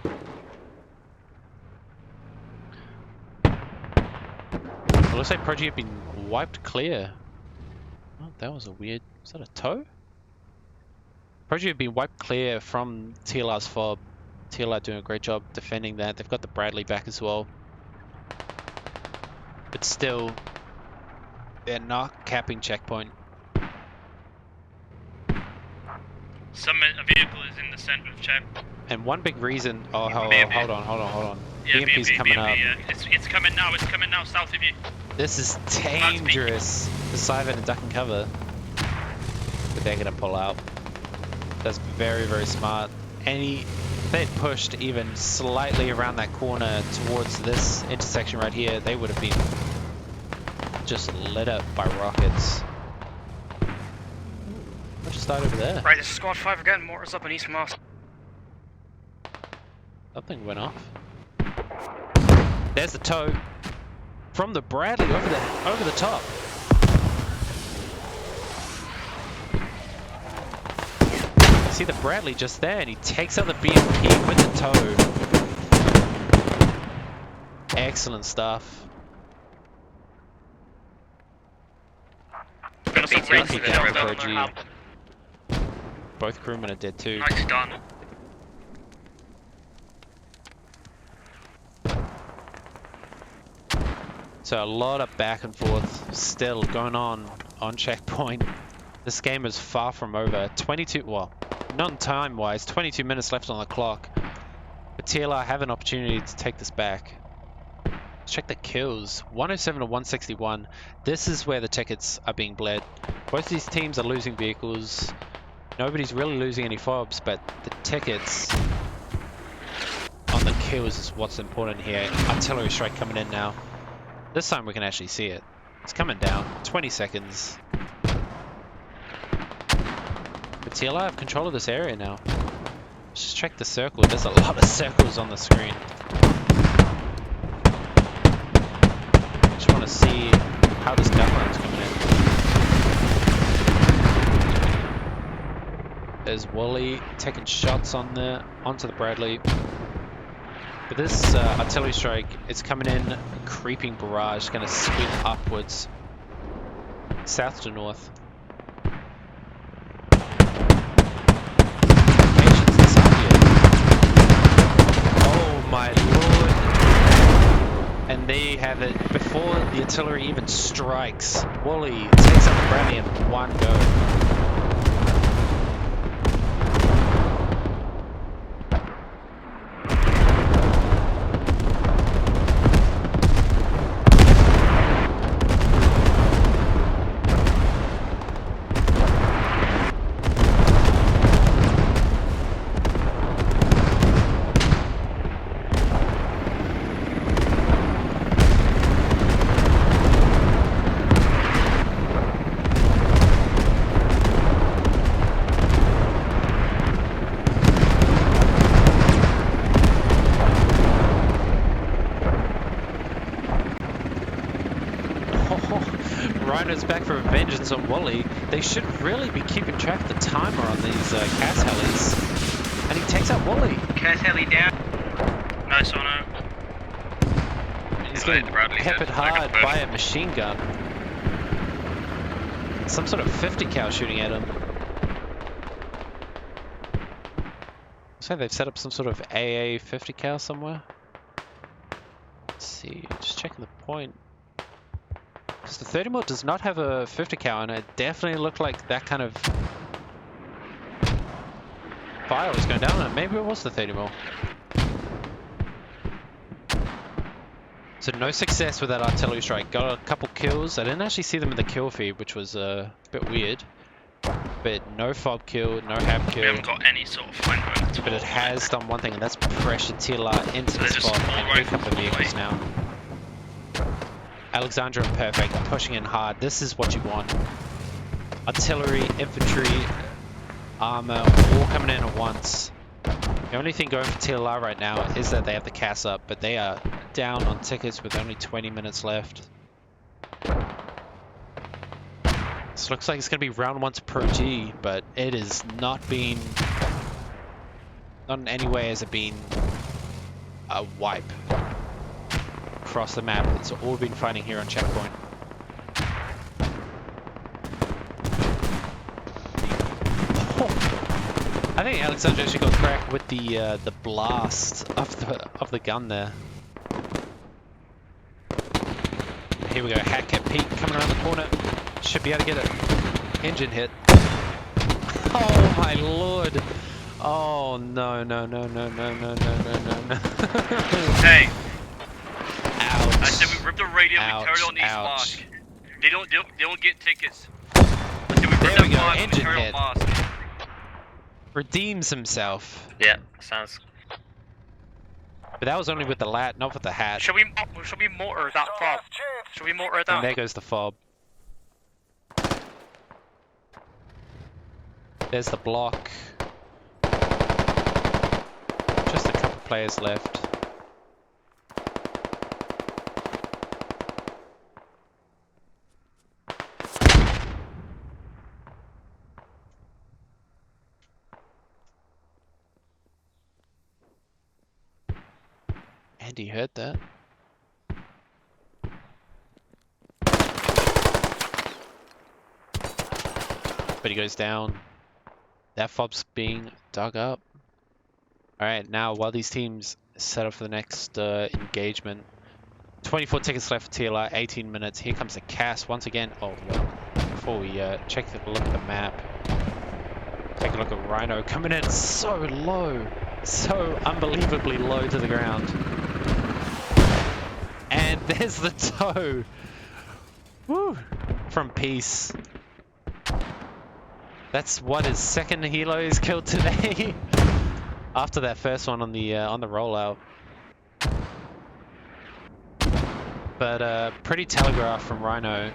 It looks like Prodigy have been wiped clear. Oh, that was a weird... Is that a toe? Prodigy have been wiped clear from TLR's fob. TLR doing a great job defending that. They've got the Bradley back as well. But still, they're not capping checkpoint. A vehicle is in the center of check. And one big reason... Oh, hold on. Yeah, BMP's coming up. yeah. It's coming now, south of you. This is dangerous for Syven and duck and cover. But they're gonna pull out. That's very, very smart. If they'd pushed even slightly around that corner towards this intersection right here, they would have been just lit up by rockets. What just started over there? Right, this is squad 5 again. Mortars up on East Mast. Something went off. There's the toe from the Bradley over the top. See the Bradley just there, and he takes out the BMP with the toe. Excellent stuff. Lucky down for G. Both crewmen are dead too. Nice done. So a lot of back and forth still going on checkpoint. This game is far from over. 22, well, not time-wise, 22 minutes left on the clock. But TLR have an opportunity to take this back. Let's check the kills. 107 to 161. This is where the tickets are being bled. Both these teams are losing vehicles. Nobody's really losing any fobs, but the tickets on the kills is what's important here. Artillery strike coming in now. This time we can actually see it. It's coming down. 20 seconds. But TLR have control of this area now. Let's just check the circle. There's a lot of circles on the screen. Just want to see how this gun run's coming in. There's Wally taking shots onto the Bradley. But this artillery strike, it's coming in a creeping barrage, going to sweep upwards, south to north. Oh my lord! And there you have it. Before the artillery even strikes, Wally takes out the Bradley in one go. Rhino's back for a vengeance on Wally. They should really be keeping track of the timer on these CAS helis. And he takes out Wally. CAS heli down. Nice on her. He's getting peppered hard by a machine gun. Some sort of 50 cal shooting at him. So they've set up some sort of AA 50 cal somewhere. Let's see, just checking the point. Because the 30 mil does not have a 50 cal, and it definitely looked like that kind of fire was going down, and maybe it was the 30 mil. So no success with that artillery strike. Got a couple kills. I didn't actually see them in the kill feed, which was a bit weird. But no fob kill, no hab We kill. haven't got any sort of flank going at all. But it has done one thing, and that's pressure TLR into So the they're just spot all and right pick up the vehicles away. now. Alexandra and Perfect pushing in hard. This is what you want. Artillery, infantry, armor, all coming in at once. The only thing going for TLR right now is that they have the CAS up, but they are down on tickets with only 20 minutes left. This looks like it's going to be round 1 to Pro G, but it has not been... Not in any way has it been a wipe across the map. It's all been fighting here on checkpoint. I think Alexandra actually got cracked with the blast of the gun there. Here we go, Hatcat Pete coming around the corner. Should be able to get an engine hit. Oh my lord! Oh no no no no no no no no no! Hey, I Ouch! said we ripped the radio, Ouch, we turned on East ouch. Mosque. They don't get tickets. I said we ripped There that we go, mosque, engine we turned hit. on Mosque. Redeems himself, Yeah, sounds. but that was only with the lat, not with the hat. Should we mortar that fob? Should we mortar And that? there goes the fob. There's the block. Just a couple players left. Andy heard that. But he goes down. That fob's being dug up. Alright, now while these teams set up for the next engagement, 24 tickets left for TLR, 18 minutes. Here comes the CAS once again. Oh, well, before we take a look at the map, take a look at Rhino coming in so low, so unbelievably low to the ground. And there's the toe. Woo! From Peace. That's what his second helo is killed today. After that first one on the rollout. But pretty telegraph from Rhino.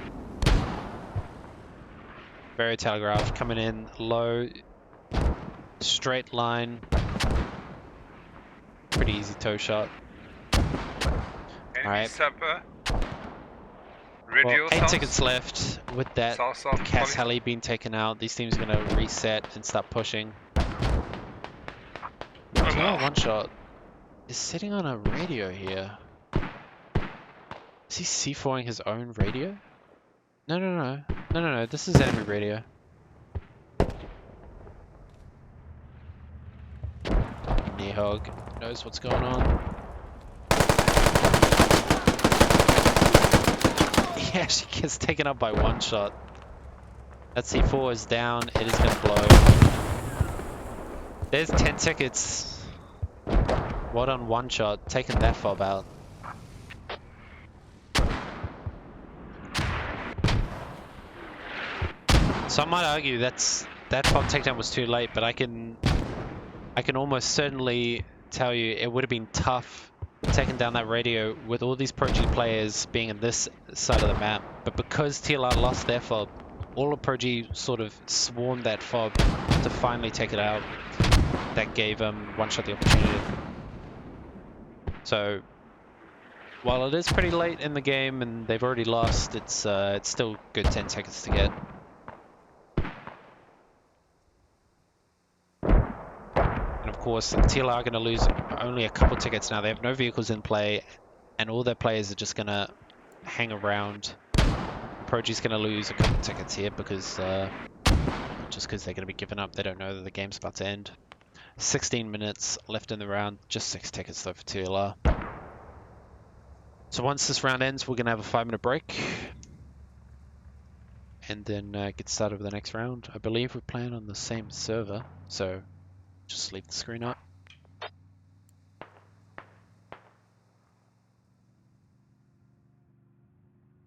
Very telegraphed, coming in low, straight line. Pretty easy toe shot. Alright. Radio Well, 8 south. tickets left. With that South, Cass Polly. Heli being taken out, these teams are going to reset and start pushing. wow. One shot is sitting on a radio here. Is he C4ing his own radio? No. This is enemy radio. Nihog knows what's going on. He actually gets taken up by one shot. That C4 is down. It is going to blow. There's 10 tickets. What on one shot? Taking that fob out. So I might argue that fob takedown was too late, but I can almost certainly tell you it would have been tough taking down that radio with all these Pro G players being on this side of the map. But because TLR lost their fob, all of Pro G sort of swarmed that fob to finally take it out. That gave one shot the opportunity. So while it is pretty late in the game and they've already lost, it's still good 10 seconds to get. And of course, TLR are going to lose only a couple tickets now. They have no vehicles in play, and all their players are just going to hang around. Pro G's going to lose a couple tickets here because just because they're going to be giving up. They don't know that the game's about to end. 16 minutes left in the round, just 6 tickets though for TLR. So once this round ends, we're going to have a 5-minute break. And then get started with the next round. I believe we're playing on the same server, so just leave the screen up.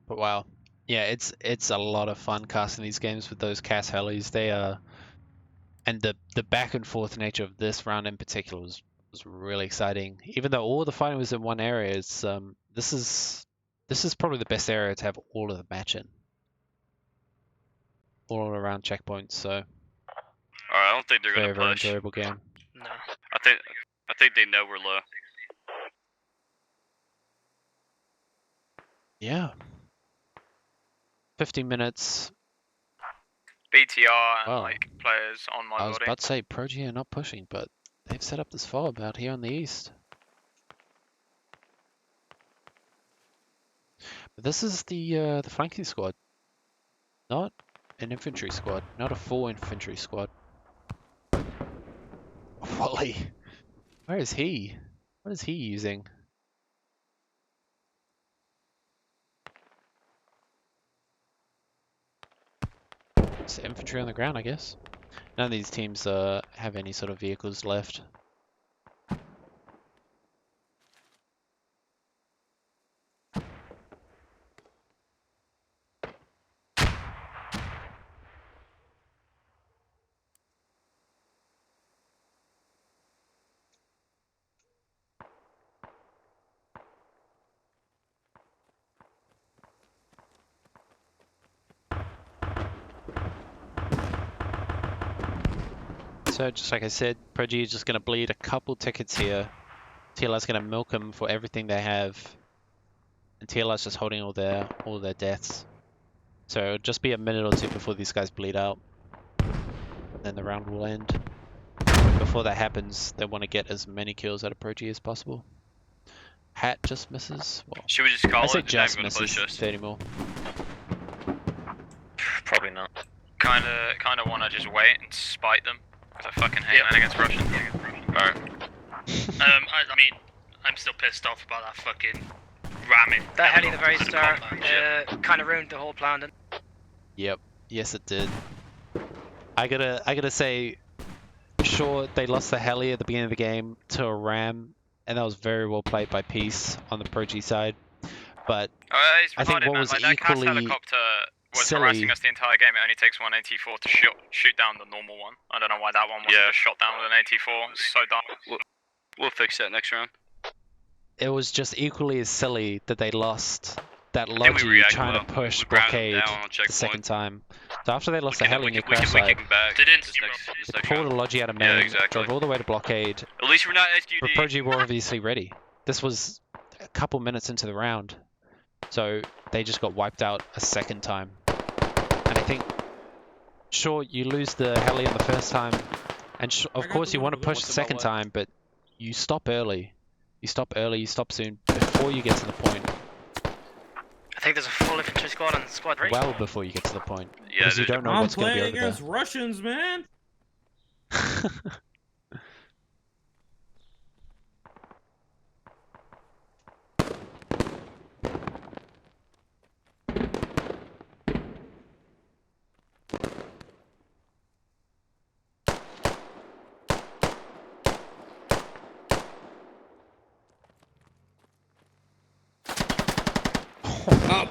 But wow. Yeah, it's a lot of fun casting these games with those Cass Helis. They are, and the back and forth nature of this round in particular was really exciting. Even though all the fighting was in one area, it's this is probably the best area to have all of the match in. All around checkpoints, so Alright, I don't think they're very, gonna very push. enjoyable game. No. I think they know we're low. Yeah. 15 minutes. BTR and Wow. like players on my I was body. about to say Pro G are not pushing, but they've set up this fob out here on the east. But this is the flanking squad, not an infantry squad, not a full infantry squad. Wally, where is he? What is he using? It's infantry on the ground, I guess. None of these teams have any sort of vehicles left. So just like I said, Pro G is just going to bleed a couple tickets here. TLR's going to milk them for everything they have. And TLR's just holding all their deaths. So it'll just be a minute or two before these guys bleed out. Then the round will end. Before that happens, they want to get as many kills out of Pro G as possible. Hat just misses. Well, Should we just call I it? say They're not just gonna misses push us. 30 mil. Probably not. Kinda wanna just wait and spite them. Cause I fucking hate man against Russian. Alright. I mean, I'm still pissed off about that fucking ramming. That heli at the very Out of start combat. kind of ruined the whole plan. Didn't it? Yep. Yes, it did. I gotta say, sure, they lost the heli at the beginning of the game to a ram, and that was very well played by Peace on the Pro G side. But It's I think retarded, what man. was Like that CAS equally helicopter was silly- harassing us the entire game. It only takes one AT4 to shoot down the normal one. I don't know why that one wasn't just shot down with an AT4. It's so dumb. We'll fix that next round. it was just equally as silly that they lost that think we Logi reacted trying well. to push We grounded blockade down on the checkpoint. second time. So after they lost the We heli can near kick crash side, them back. They didn't this see next pulled round. a Logi out of Yeah, main, exactly. drove all the way to blockade. At least we're not But Pro SQD. G were obviously ready. This was a couple minutes into the round. So they just got wiped out a second time. And I think, sure, you lose the heli on the first time, and of course you want to push the second time, but you stop early. You stop early, you stop soon, before you get to the point. I think there's a full infantry squad on squad 3. Well before you get to the point. Yeah, Because you don't know what's going to be over against Russians, man. there.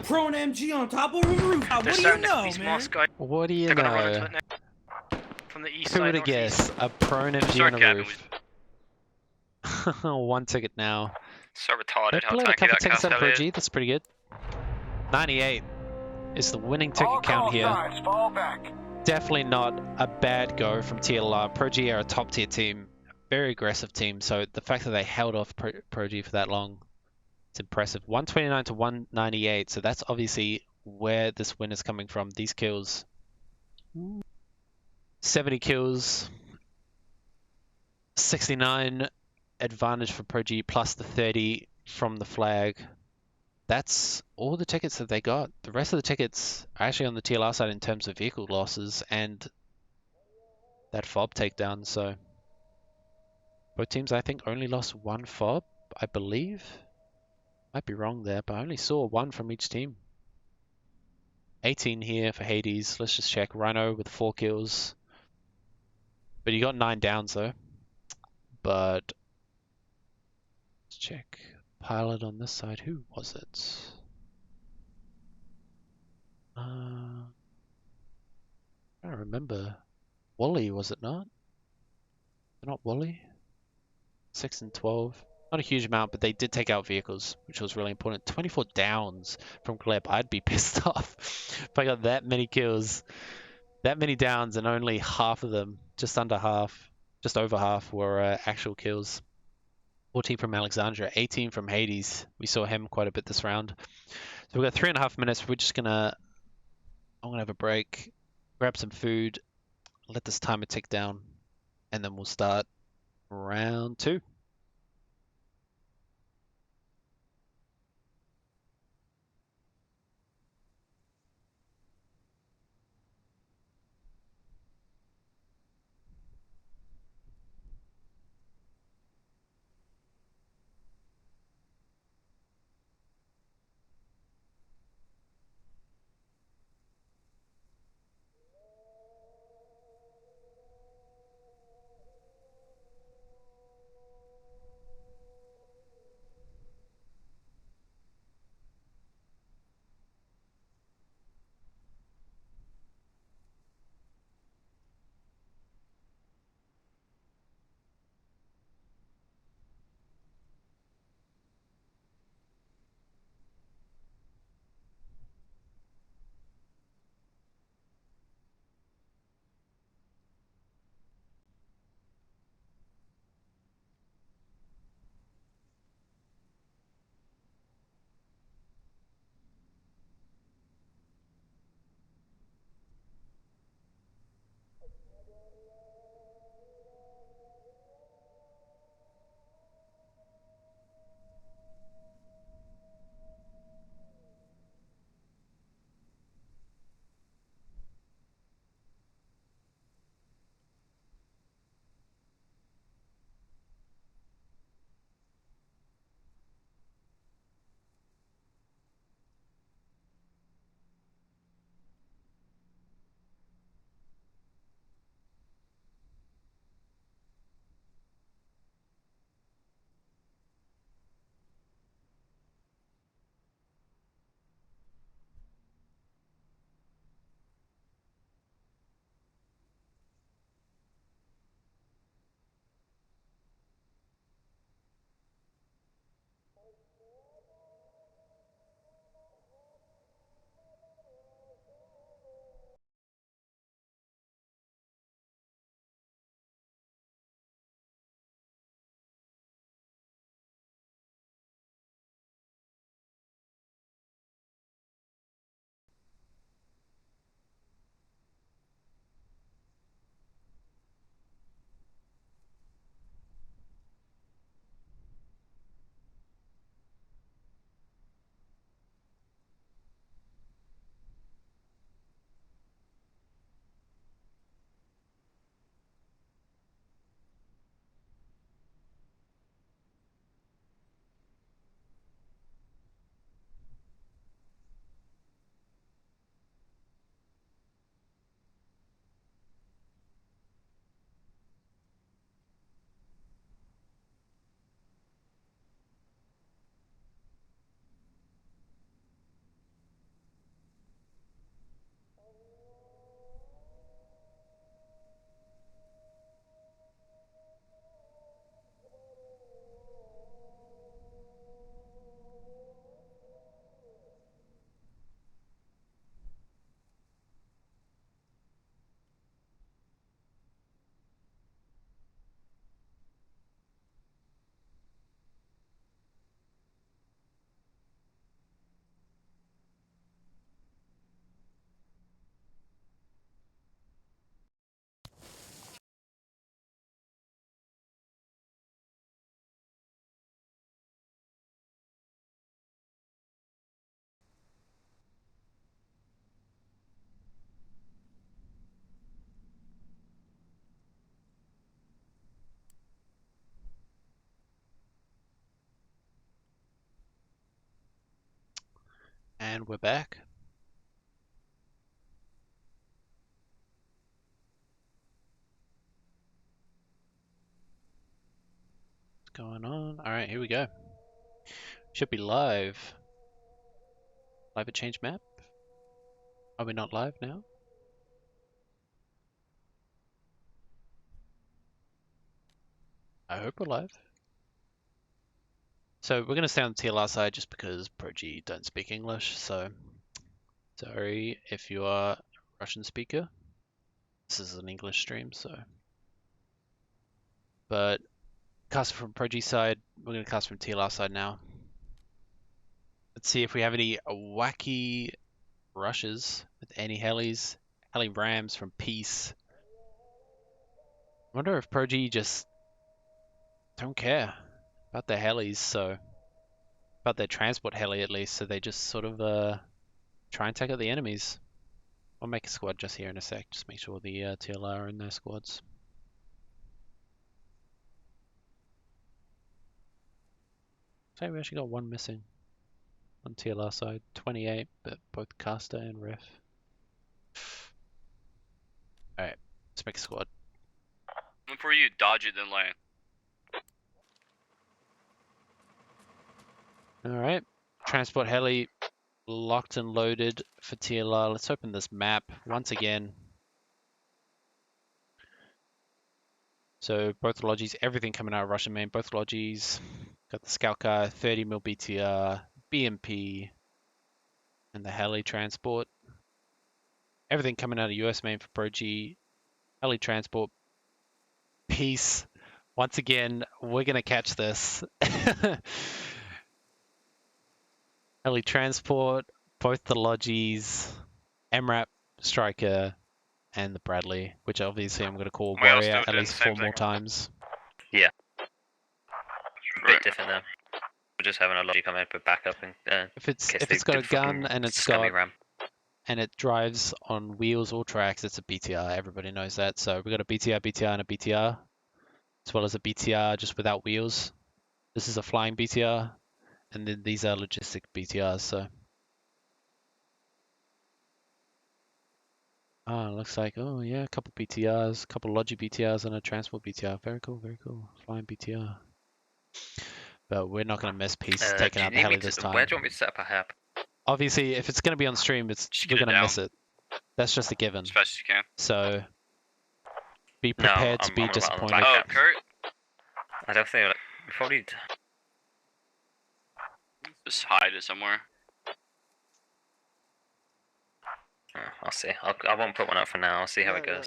Prone MG on top of a roof. What do you know, man? What do you They're gonna run know? into it now. From the east Who side. would have guessed? A prone MG on a Cabin roof. 1 ticket now. So retarded how Hopefully a tanky couple that tickets out of Castelli Pro G, is. that's pretty good. 98 is the winning ticket count here. Definitely not a bad go from TLR. Pro G are a top tier team, very aggressive team, so the fact that they held off Pro G for that long, it's impressive. 129 to 198, so that's obviously where this win is coming from. These kills. 70 kills. 69 advantage for Pro G plus the 30 from the flag. That's all the tickets that they got. The rest of the tickets are actually on the TLR side in terms of vehicle losses and that fob takedown. So both teams, I think, only lost 1 fob, I believe. Might be wrong there, but I only saw 1 from each team. 18 here for Hades. Let's just check. Rhino with 4 kills. But you got 9 downs though. But let's check. Pilot on this side. Who was it? I don't remember. Wally, was it not? Not Wally? 6 and 12. Not a huge amount, but they did take out vehicles, which was really important. 24 downs from Gleb. I'd be pissed off if I got that many kills, that many downs, and only half of them, just under half, just over half, were actual kills. 14 from Alexandra, 18 from Hades. We saw him quite a bit this round. So we've got 3.5 minutes. We're just gonna, I'm gonna have a break, grab some food, let this timer tick down, and then we'll start round 2. And we're back. What's going on? Alright, here we go. Should be live. Live at change map? Are we not live now? I hope we're live. So we're going to stay on the TLR side just because Pro G don't speak English, so sorry if you are a Russian speaker. This is an English stream, so. But cast from Pro G side, we're going to cast from TLR side now. Let's see if we have any wacky rushes with any helis. Heli Rams from Peace. I wonder if Pro G just don't care about their helis, so about their transport heli at least, so they just sort of try and take out the enemies. I'll make a squad just here in a sec, just make sure the TLR are in their squads. So we actually got one missing on TLR side, 28, but both caster and ref. Alright, let's make a squad. Before you dodge it, then land. Alright, transport heli locked and loaded for TLR. Let's open this map once again. So both lodges, everything coming out of Russian main, both lodges. Got the scout car, 30mm BTR, BMP, and the heli transport. Everything coming out of US main for Pro G. Heli transport. Peace. Once again, we're gonna catch this. Heli transport, both the lodges, MRAP, Striker, and the Bradley, which obviously I'm going to call We all Warrior still at did least the same 4 more thing. times. Yeah, Right. bit different though. We're just having a logic come in for backup and If it's case if they it's got do a gun fucking and it's scummy got ram. and it drives on wheels or tracks, it's a BTR. Everybody knows that. So we've got a BTR, BTR, and a BTR, as well as a BTR just without wheels. This is a flying BTR, and then these are logistic BTRs. So. Ah, looks like, oh yeah, a couple BTRs, a couple Logi BTRs and a transport BTR. Very cool, very cool. Flying BTR. But we're not going to miss Peace taking out the heli this time. Where do you want me to set up a hab? Obviously, if it's going to be on stream, Just we're get it going to down. miss it. That's just a given. As fast as you can. So, be No, prepared to I'm be on the bottom disappointed. line. Oh, Okay. Kurt, I don't think we probably. just hide it somewhere. I'll see. I won't put one up for now. I'll see how it goes.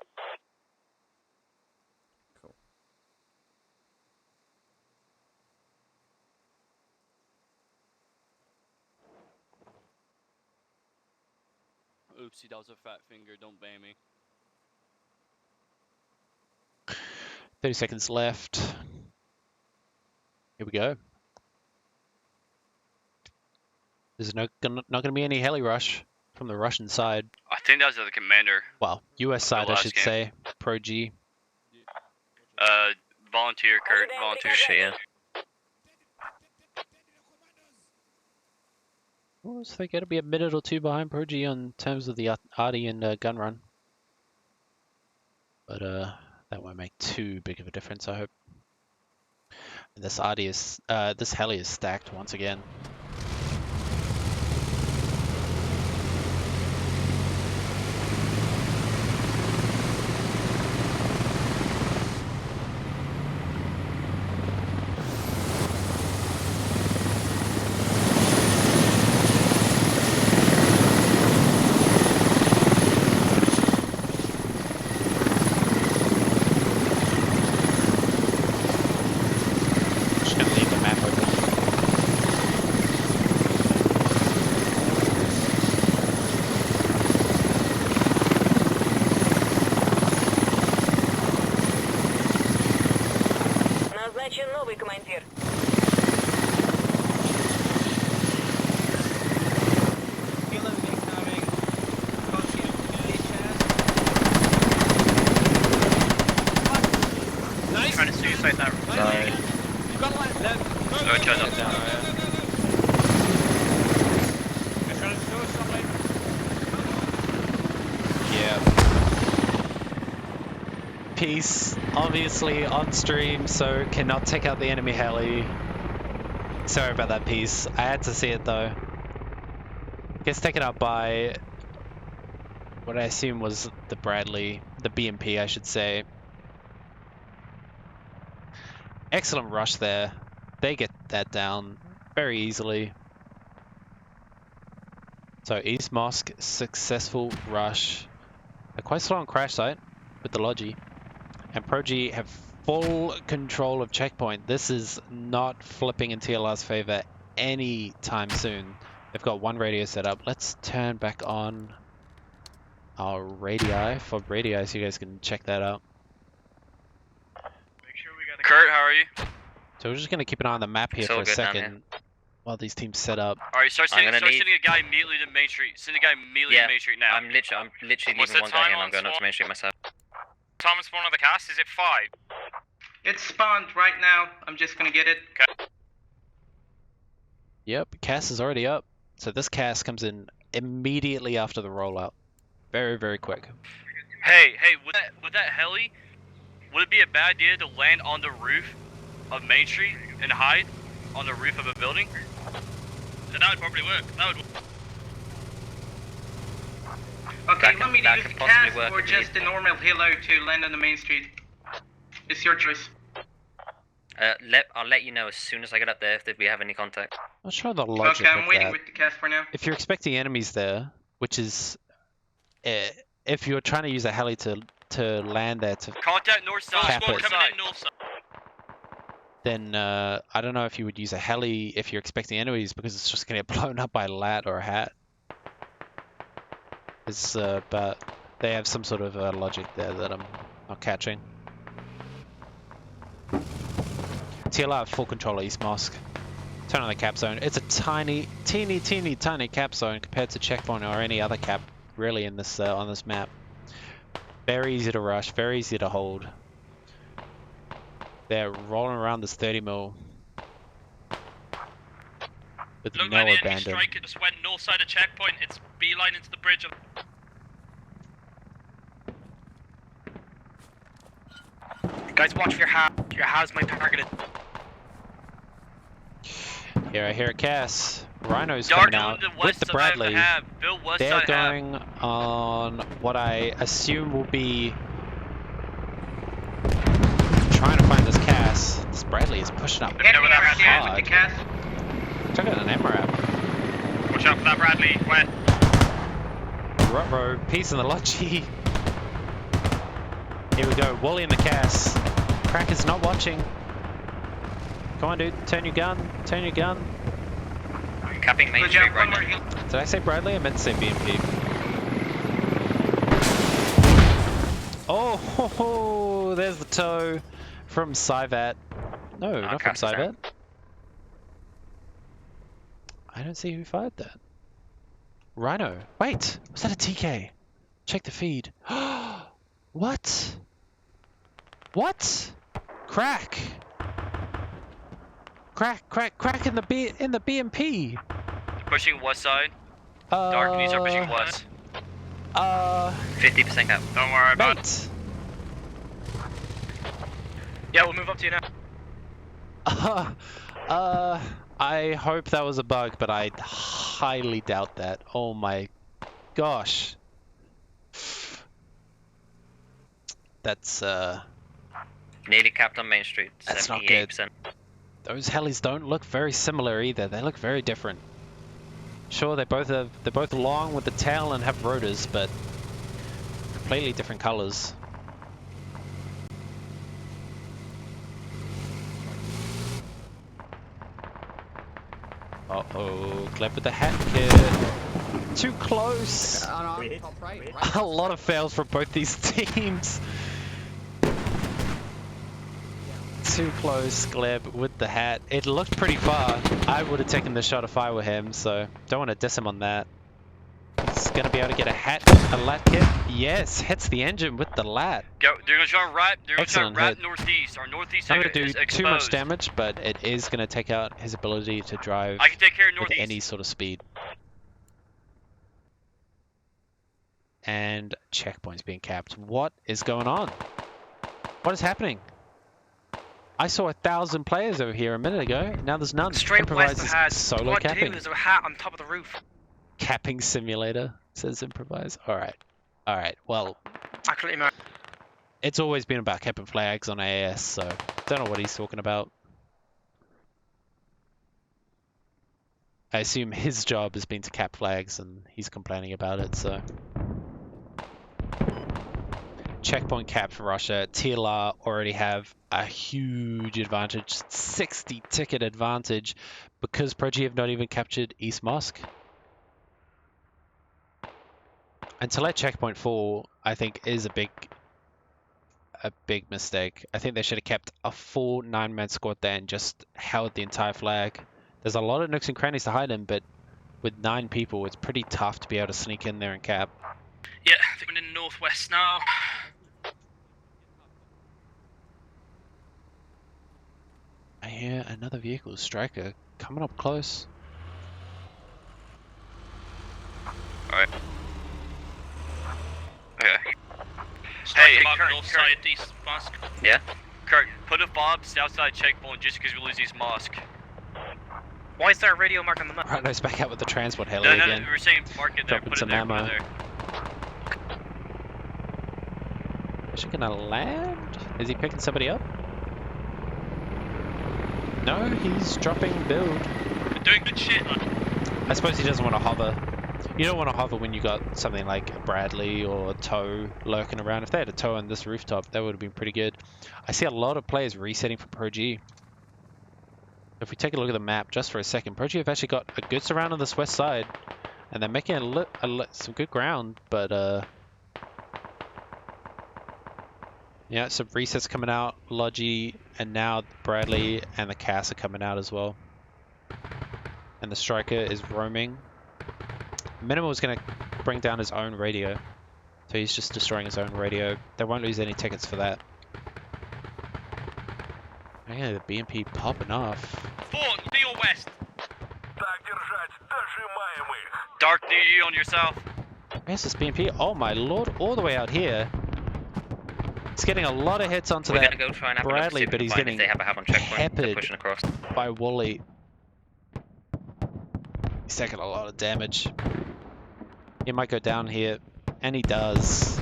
Oopsie, that was a fat finger. Don't ban me. 30 seconds left. Here we go. There's not going to be any heli rush from the Russian side. I think that was the commander. Well, US side, I last should game. say. Pro G. Volunteer, Kurt. Volunteer. Shit, yeah. Well, so they got to be a minute or two behind Pro G in terms of the arty and gun run. But that won't make too big of a difference, I hope. And this arty is, this heli is stacked once again. Just gonna leave the map open. Назначен новый командир. Trying to suicide that. No, it turns up. piece, obviously on stream, so cannot take out the enemy heli. Sorry about that piece. I had to see it though. Gets taken out by what I assume was the Bradley, the BMP I should say. Excellent rush there. They get that down very easily. So East Mosque, successful rush. They're quite slow on crash site with the Logi. And Pro-G have full control of checkpoint. This is not flipping in TLR's favor anytime soon. They've got one radio set up. Let's turn back on our radii for radii so you guys can check that out. Make sure we got Kurt, how are you? So we're just going to keep an eye on the map here It's for all a good down second while these teams set up. Alright, start I'm sending gonna need- a guy immediately to Main Street. Send a guy immediately Yeah, to Main Street now. I'm literally What's leaving the one guy time here and on I'm going up to spawn? Main Street myself. Time and spawn of the cast, is it 5? It's spawned right now. I'm just gonna get it. Yep, CAS is already up. So this CAS comes in immediately after the rollout. Very, very quick. Hey, with that heli, would it be a bad idea to land on the roof of Main Street and hide on the roof of a building? And that would probably work. That would. Okay, That let me could use possibly CAS work or if you just a normal helo to land on the main street. It's your choice. I'll let you know as soon as I get up there if we have any contact. I'll show the logic Okay, I'm of waiting that. with the CAS for now. If you're expecting enemies there, which is... if you're trying to use a heli to land there, Contact north side. Cap Squad it. coming in north side. then I don't know if you would use a heli if you're expecting enemies because it's just going to get blown up by a lat or a hat. But they have some sort of logic there that I'm not catching. TLR have full control of East Mosque. Turn on the cap zone. It's a teeny cap zone compared to Checkpoint or any other cap really in this on this map. Very easy to rush, very easy to hold. They're rolling around this 30 mil with Look no like the enemy abandon. striker just went north side of checkpoint. It's beeline into the bridge. Guys, watch for your house. Your house might be targeted. Here I hear a Cass. Rhino's Dark coming on out the with west the side Bradley. of the hab. Bill west They're side going on what I assume will be trying to find this Cass. This Bradley is pushing up Get me with that out here hard. with the CAS. Took out an MRAP. Watch out for that Bradley. Where? Ruh-roh, peace in the Logi. Here we go, Wally in the Cass. Cracker's not watching. Come on, dude, turn your gun, turn your gun. Capping Main Good Street job, right one more now. hill. Did I say Bradley? I meant to say BMP. Oh, ho, ho, there's the tow from Cyvat. No, not from Cass is Cyvat. out. I don't see who fired that. Rhino. Wait, was that a TK? Check the feed. What? What? Crack in the BMP. Pushing west side. Dark needs are pushing west. 50% cap. Don't worry about it. Mate. Yeah, we'll move up to you now. I hope that was a bug, but I highly doubt that. Oh my gosh. That's Nearly capped on Main Street. That's not good. 78%. those helis don't look very similar either. They look very different. Sure, they're both long with the tail and have rotors, but completely different colors. Uh-oh, Gleb with the hat kid. Too close. A lot of fails from both these teams. Too close, Gleb with the hat. It looked pretty far. I would have taken the shot if I were him, so don't want to diss him on that. He's gonna be able to get a lat kit. Yes, hits the engine with the lat. Go, they're gonna try right. They're gonna Excellent try right hit. northeast. Our northeast Not area gonna is do exposed. too much damage, but it is gonna take out his ability to drive I can take care of with northeast. any sort of speed. And checkpoints being capped. What is going on? What is happening? I saw 1,000 players over here a minute ago. Now there's none. Straight Improvise west is ahead. solo What capping. do? There's a hat on top of the roof. Capping simulator, says Improvise. Alright. Alright, well, Actually, man. it's always been about capping flags on AAS, so don't know what he's talking about. I assume his job has been to cap flags and he's complaining about it, so. Checkpoint cap for Russia. TLR already have a huge advantage, 60 ticket advantage, because Progi have not even captured East Mosque. And to let checkpoint fall, I think, is a big mistake. I think they should have kept a full 9-man squad there and just held the entire flag. There's a lot of nooks and crannies to hide in, but with 9 people, it's pretty tough to be able to sneak in there and cap. Yeah, they're in northwest now. I hear another vehicle, Striker, coming up close. Alright. Okay. Hey, Mark Kurt, north side east mask. Yeah. Kurt, put a fob outside checkpoint just because we lose East Mosque. Why is there a radio mark on the map? Right, let's back out with the transport heli No, again. we were saying mark it there, Dropping put it some there, put ammo. it there. Is she gonna land? Is he picking somebody up? No, he's dropping build. We're doing good shit. I suppose he doesn't want to hover. You don't want to hover when you got something like a Bradley or a tow lurking around. If they had a tow on this rooftop, that would have been pretty good. I see a lot of players resetting for Pro G. If we take a look at the map just for a second, Pro G have actually got a good surround on this west side, and they're making some good ground, but yeah, some resets coming out, Logi, and now Bradley and the Cass are coming out as well. And the Striker is roaming. Minimal is going to bring down his own radio, so he's just destroying his own radio. They won't lose any tickets for that. Yeah, the BMP popping off. Fort, to your west. Dark near you on your south. Where's this BMP? Oh my lord, all the way out here. He's getting a lot of hits onto We're that gonna go try and have a look, Bradley, see if we but can he's find getting if they have a hab on checkpoint. They're peppered pushing across. by Wally. He's taking a lot of damage. He might go down here, and he does.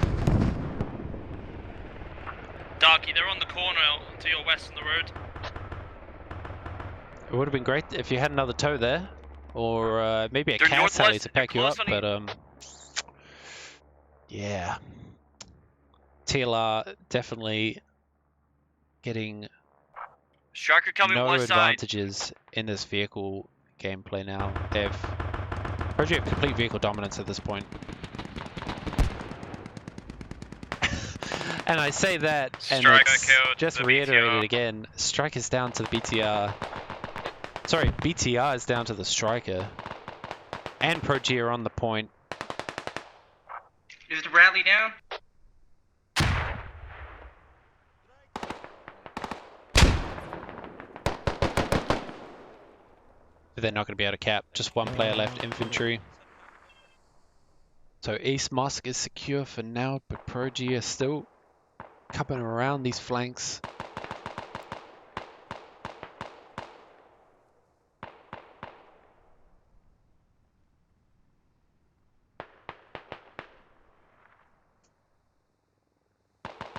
Darky, they're on the corner out to your west on the road. It would have been great if you had another tow there, or maybe a They're Cass heli northwest, to pack they're you up, close on but yeah. TLR definitely getting Striker coming no west side. advantages in this vehicle gameplay now. They've Project have complete vehicle dominance at this point. And I say that, and Striker it's killed just the reiterated BTR. again, Striker is down to the BTR. Sorry, BTR is down to the Striker. And Progi are on the point. Is the rally down? They're not going to be able to cap. Just one player left, infantry. So East Mosque is secure for now, but Progi are still coming around these flanks.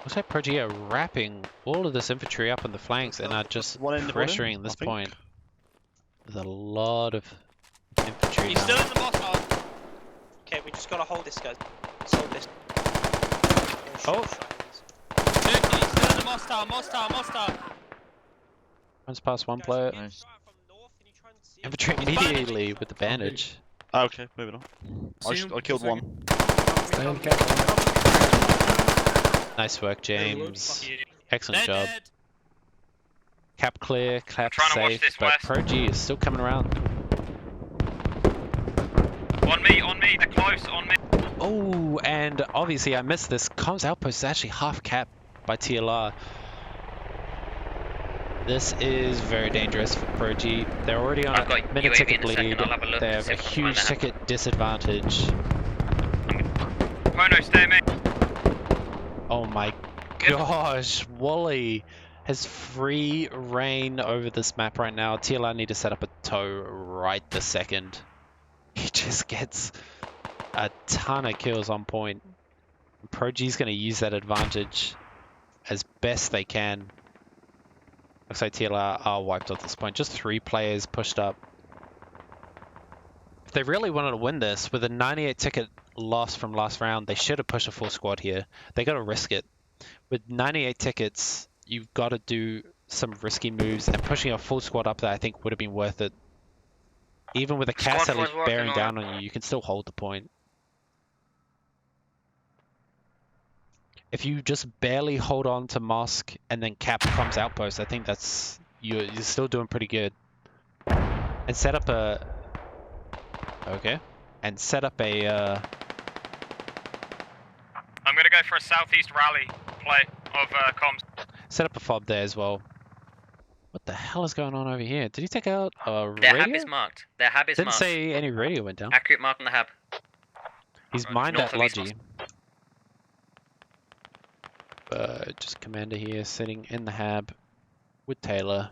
Looks like Progi are wrapping all of this infantry up on the flanks and are just pressuring at this point. There's a lot of infantry He's now. still in the boss hard. Okay, we just gotta hold this, guys. Let's hold this. Oh. Circle, he's still in the Moss Tower, Moss Tower, Moss Tower. Runs past one player. Nice. Infantry immediately with the bandage. Ah, okay, maybe not. I killed one. Nice work, James. Fuck you. Excellent They're job. dead. Cap clear, cap trying to watch safe, this but west. Progi is still coming around. On me, they're close, on me. Oh, and obviously I missed this. Comms outpost is actually half capped by TLR. This is very dangerous for Progi. They're already on I've a got minute UAV ticket in a second, lead. I'll have a look They to have see a if we can find huge that. ticket disadvantage. Pono, stay me. Oh my gosh, Wally has free reign over this map right now. TLR need to set up a tow right this second. He just gets a ton of kills on point. Pro G's going to use that advantage as best they can. Looks like TLR are wiped off this point. Just 3 players pushed up. If they really wanted to win this, with a 98 ticket loss from last round, they should have pushed a full squad here. They got to risk it. With 98 tickets, you've got to do some risky moves, and pushing a full squad up there, I think, would have been worth it. Even with a cast heli bearing down on you, you can still hold the point. If you just barely hold on to Mosque and then cap Comms Outpost, I think that's you're still doing pretty good. And set up a I'm gonna go for a southeast rally play of comms. Set up a fob there as well. What the hell is going on over here? Did he take out a Their radio? hab is marked. Their hab is Didn't marked. say any radio went down. Accurate mark on the hab. He's mined that north of East Logi. Just Commander here sitting in the hab with Taylor.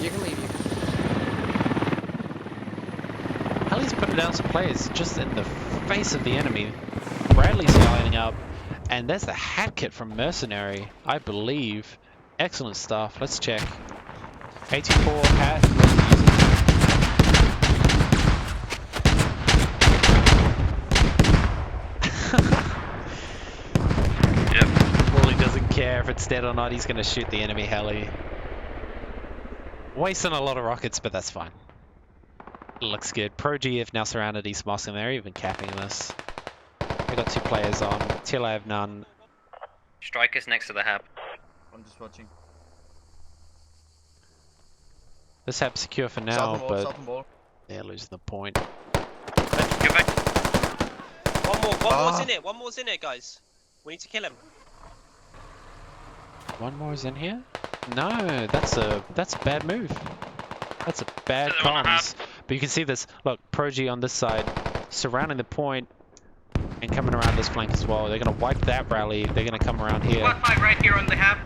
You can leave. Heli's putting down some players just in the face of the enemy. Bradley's lining up, and there's the hat kit from Mercenary, I believe. Excellent stuff. Let's check. 84 hat. Wally doesn't care if it's dead or not. He's going to shoot the enemy heli. Wasting a lot of rockets, but that's fine. Looks good. Pro G have now surrounded East Mosque, and they're even capping this. They got 2 players on. TLA have none. Strikers next to the hab. I'm just watching. This hab's secure for now, but they're losing the point. Get back. One more's in it. One more's in it, guys. We need to kill him. One more is in here? No, that's a bad move. That's a bad comms. But you can see this. Look, Pro G on this side, surrounding the point and coming around this flank as well. They're gonna wipe that rally. They're gonna come around here. Squad 5 right here on the hab.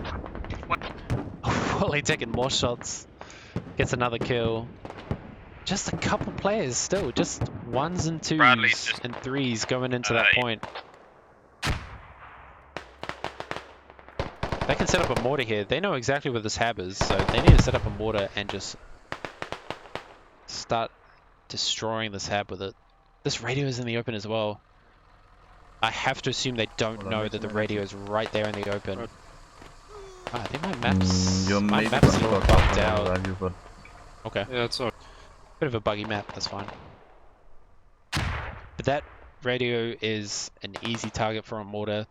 Wally taking more shots. Gets another kill. Just a couple players still. Just 1s and 2s and 3s going into that point. They can set up a mortar here. They know exactly where this hab is, so they need to set up a mortar and just start destroying this hab with it. This radio is in the open as well. I have to assume they don't know that the radio is right there in the open. I think my map's a little bugged out. Okay. Yeah, it's alright. Bit of a buggy map, that's fine. But that radio is an easy target for a mortar.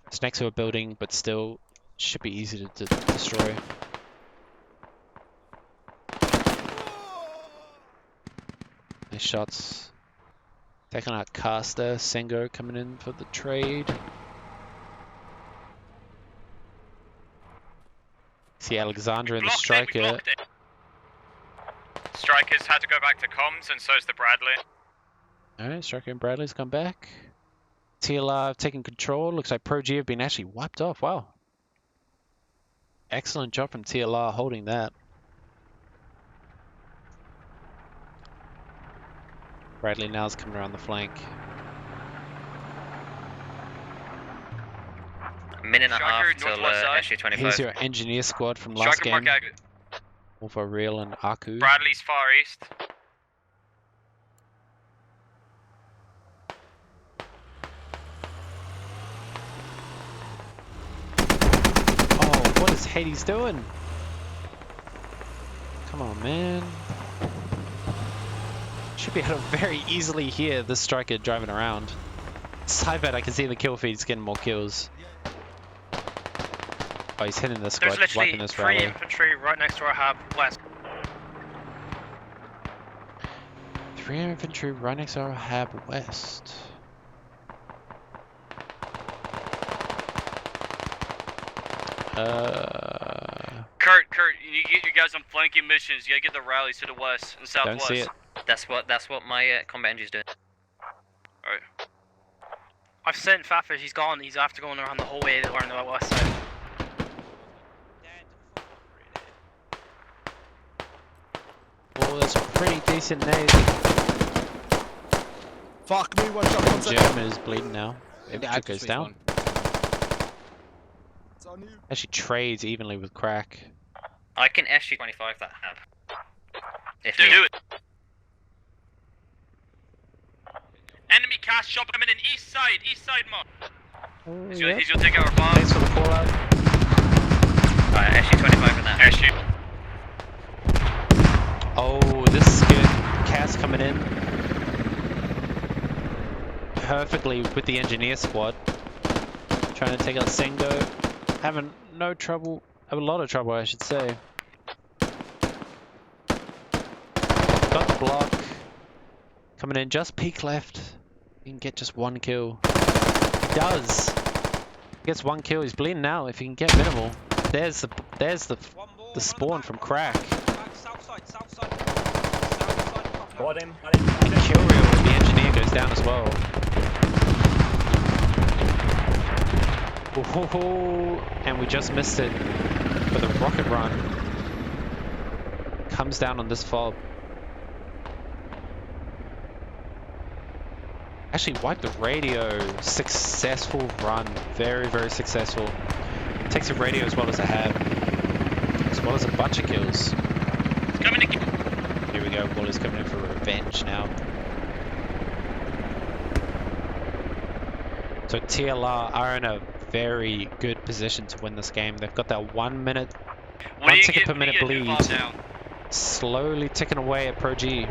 It's next to a building, but still should be easy to destroy. Nice shots. Taking out Caster, Sengo coming in for the trade. See Alexandra and the Striker. Strikers had to go back to comms, and so's the Bradley. Alright, Striker and Bradley's come back. TLR have taken control. Looks like Pro G have been actually wiped off. Wow. Excellent job from TLR holding that. Bradley now is coming around the flank. A minute and a half till SG-25. Here's your engineer squad from last game. Alpha Real and Aku. Bradley's far east. Oh, what is Hades doing? Come on, man. Should be able to very easily hear this Striker driving around. Side I can see the kill feeds getting more kills. Oh, he's hitting this squad, There's wiping literally this 3 rally. infantry right next to our hub, west. 3 infantry right next to our hab west. Kurt, you get you guys on flanking missions. You gotta get the rallies to the west and southwest. Don't see it. That's what my combat engine's doing. Alright. I've sent Fafish, he's gone, he's after going around the whole way around the west side. Oh, that's a pretty decent nade. Fuck me, one shot, one second. German is bleeding now. Infantry goes down. It's on you. Actually trades evenly with Crack. I can SG-25 that hab. If Do need. it. Enemy cast shop coming in east side, Mark. He's gonna take our bomb. Thanks for the call out. Alright, SG-25 for that. SG. Oh, this is good. Cass coming in. Perfectly with the engineer squad. Trying to take out Sengo. Having no trouble. A lot of trouble, I should say. Got the block. Coming in just peek left. He can get just one kill. He does. He gets one kill. He's bleeding now. If he can get minimal. There's the spawn from Crack. South side. Got him. The kill reel with the engineer goes down as well. Ooh, and we just missed it for the rocket run. Comes down on this fob. Actually wiped the radio. Successful run. Very, very successful. Takes a radio as well as a hab. As well as a bunch of kills. It's coming in. Here we go. Waller's coming in for revenge now. So TLR are in a very good position to win this game. They've got that 1 minute, 1 ticket per minute bleed. Slowly ticking away at Pro G.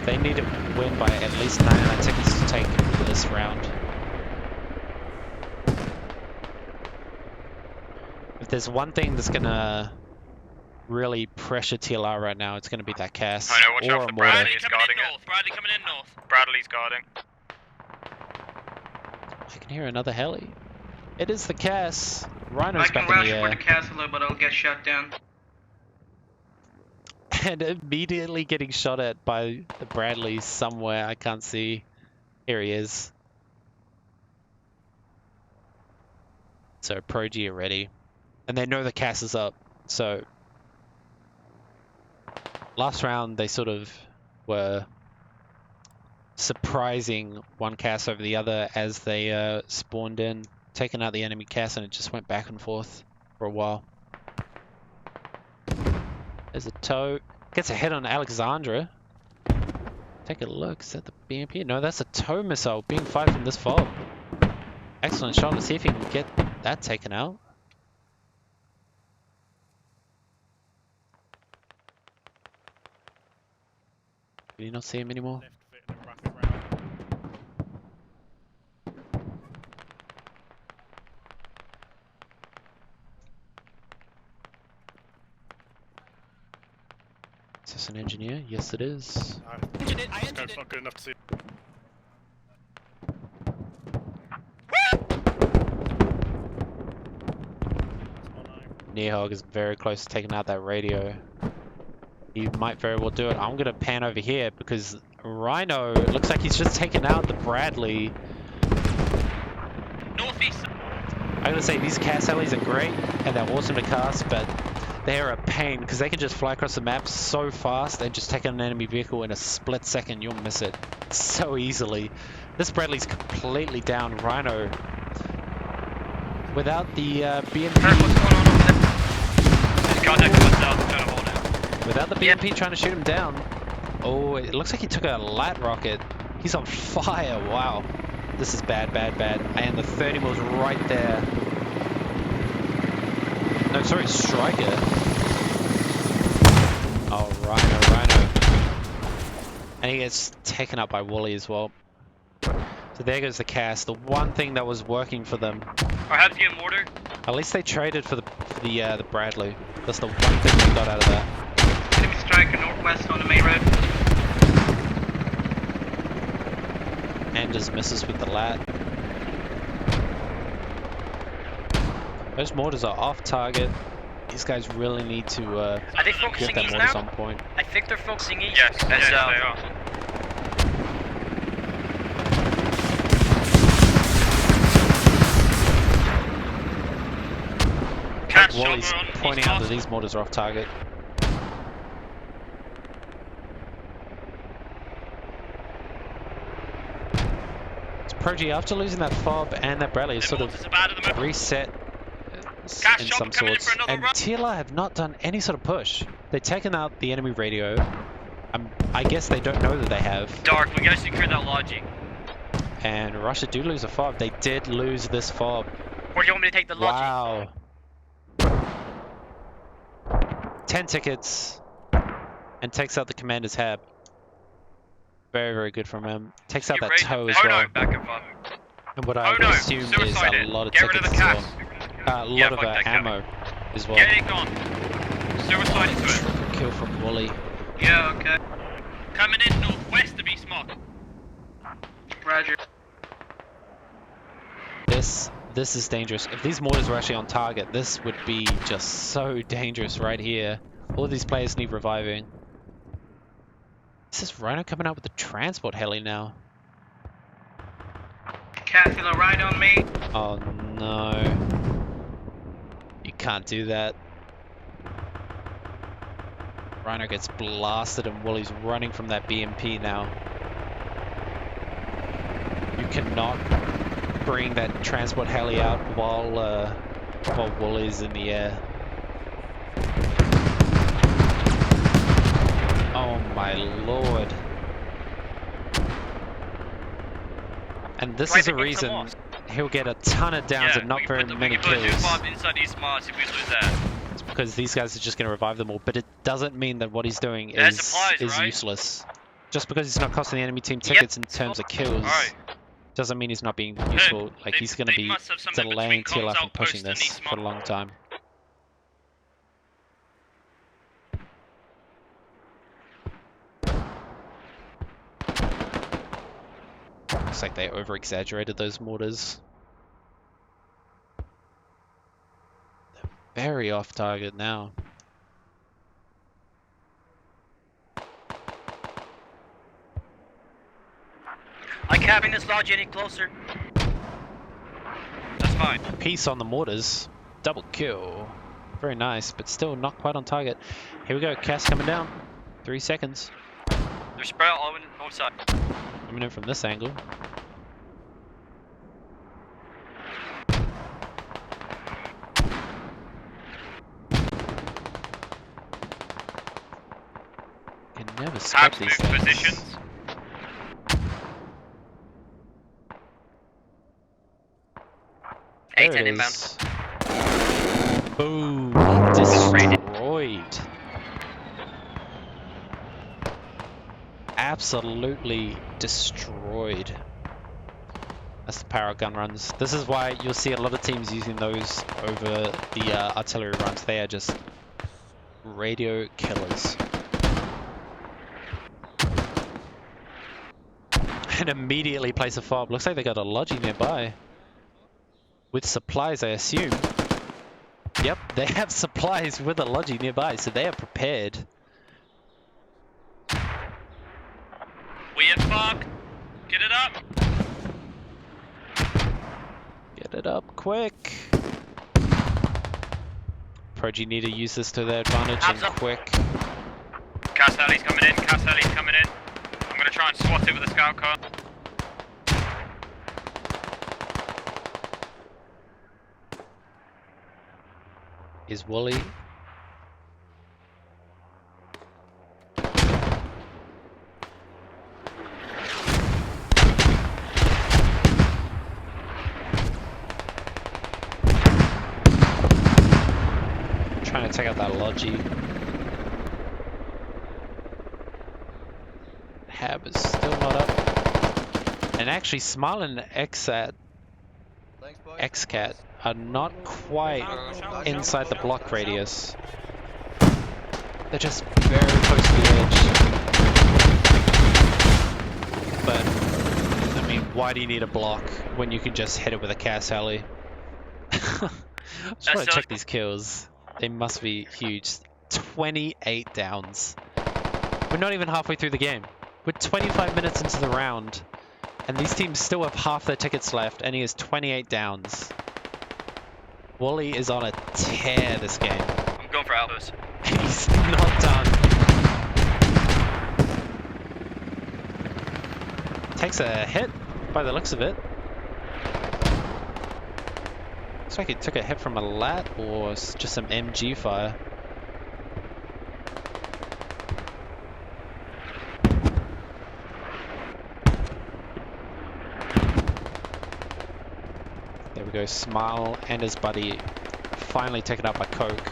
They need to win by at least 99 tickets to take this round. If there's one thing that's gonna really pressure TLR right now, it's gonna be that Cass I know, watch or out a for mortar. Bradley coming in north. Bradley coming in north. Bradley's guarding. I can hear another heli. It is the Cass. Rhino's I can back in rush the for air. the castle, but I'll get shot down. And immediately getting shot at by the Bradley somewhere. I can't see. Here he is. So Pro G are ready. And they know the Cass is up. So last round they sort of were surprising one Cass over the other as they spawned in, taking out the enemy Cass, and it just went back and forth for a while. There's a tow. Gets a hit on Alexandra. Take a look. Is that the BMP? No, that's a tow missile being fired from this fob. Excellent shot. Let's see if he can get that taken out. Can you not see him anymore? Is this an engineer? Yes, it is. I entered it. Not good enough to see. Nearhog is very close to taking out that radio. He might very well do it. I'm going to pan over here because Rhino, it looks like he's just taken out the Bradley. Northeast. I'm going to say these Cass helis are great and they're awesome to cast, but they're a pain because they can just fly across the map so fast and just take out an enemy vehicle in a split second. You'll miss it so easily. This Bradley's completely down. Rhino, without the BMP. Without the BMP trying to shoot him down. Oh, it looks like he took a light rocket. He's on fire. Wow. This is bad, bad, bad. And the 30 was right there. No, sorry, Striker. Oh, Rhino. And he gets taken up by Wooly as well. So there goes the Cass. The one thing that was working for them. I had to get mortar. At least they traded for the Bradley. That's the one thing they got out of that. Enemy striker northwest on the main road. Anders misses with the lat. Those mortars are off target. These guys really need to Are they get focusing that east mortars now? on point. I think they're focusing east. Yes, And yes, south. they are. Catch Wally's Silver on pointing east out that coast. these mortars are off target. It's Progy, after losing that fob and that Bradley, has sort of reset in some sorts. And TLR have not done any sort of push. They've taken out the enemy radio. I guess they don't know that they have. Dark, we gotta secure that logic. And Russia do lose a fob. They did lose this fob. Or do you want me to take the logic? Wow. 10 tickets. And takes out the commander's hab. Very, very good from him. Takes out that tow as well. Back and forth. And what I would assume is a lot of tickets as well. A lot of ammo as well. Get it gone. Suicide into it. Triple kill from Wally. Yeah, okay. Coming in northwest of East Mark. Roger. This is dangerous. If these mortars were actually on target, this would be just so dangerous right here. All of these players need reviving. This is Rhino coming out with the transport heli now. Casting a right on me. Oh no. You can't do that. Rhino gets blasted and Wally's running from that BMP now. You cannot bring that transport heli out while Wally's in the air. Oh my lord. And this is the reason he'll get a ton of downs and not very many kills. Inside East Mars if we lose that. It's because these guys are just going to revive them all, but it doesn't mean that what he's doing There's is supplies, right? useless. Just because he's not costing the enemy team tickets in terms of kills, doesn't mean he's not being useful. Like, he's going to be delaying TLR from pushing this for a long time. Looks like they over-exaggerated those mortars. They're very off target now. Like having this lodge any closer. That's fine. Piece on the mortars. Double kill. Very nice, but still not quite on target. Here we go, Cass coming down. 3 seconds. They're spread out all on the north side. Coming in from this angle. Can never spot these things. Positions. There it is. Boom! Destroyed. Absolutely destroyed. That's the power of gun runs. This is why you'll see a lot of teams using those over the artillery runs. They are just radio killers. And immediately place a fob. Looks like they got a Logi nearby. With supplies, I assume. Yep, they have supplies with a Logi nearby, so they are prepared. We at fuck. Get it up. Get it up quick. Progy need to use this to their advantage and quick. Cass heli's coming in, Cass heli's coming in. I'm gonna try and swat it with a scout car. Is Wally? Trying to take out that Logi. Hab is still not up. And actually, Smile and XCat are not quite inside the block radius. They're just very close to the edge. But, I mean, why do you need a block when you can just hit it with a Cass heli? I just want to check these kills. They must be huge. 28 downs. We're not even halfway through the game. We're 25 minutes into the round. And these teams still have half their tickets left, and he has 28 downs. Wally is on a tear this game. I'm going for Outpost. He's not done. Takes a hit by the looks of it. Looks like he took a hit from a lat or just some MG fire. There we go, Smile and his buddy finally taken out by Coke.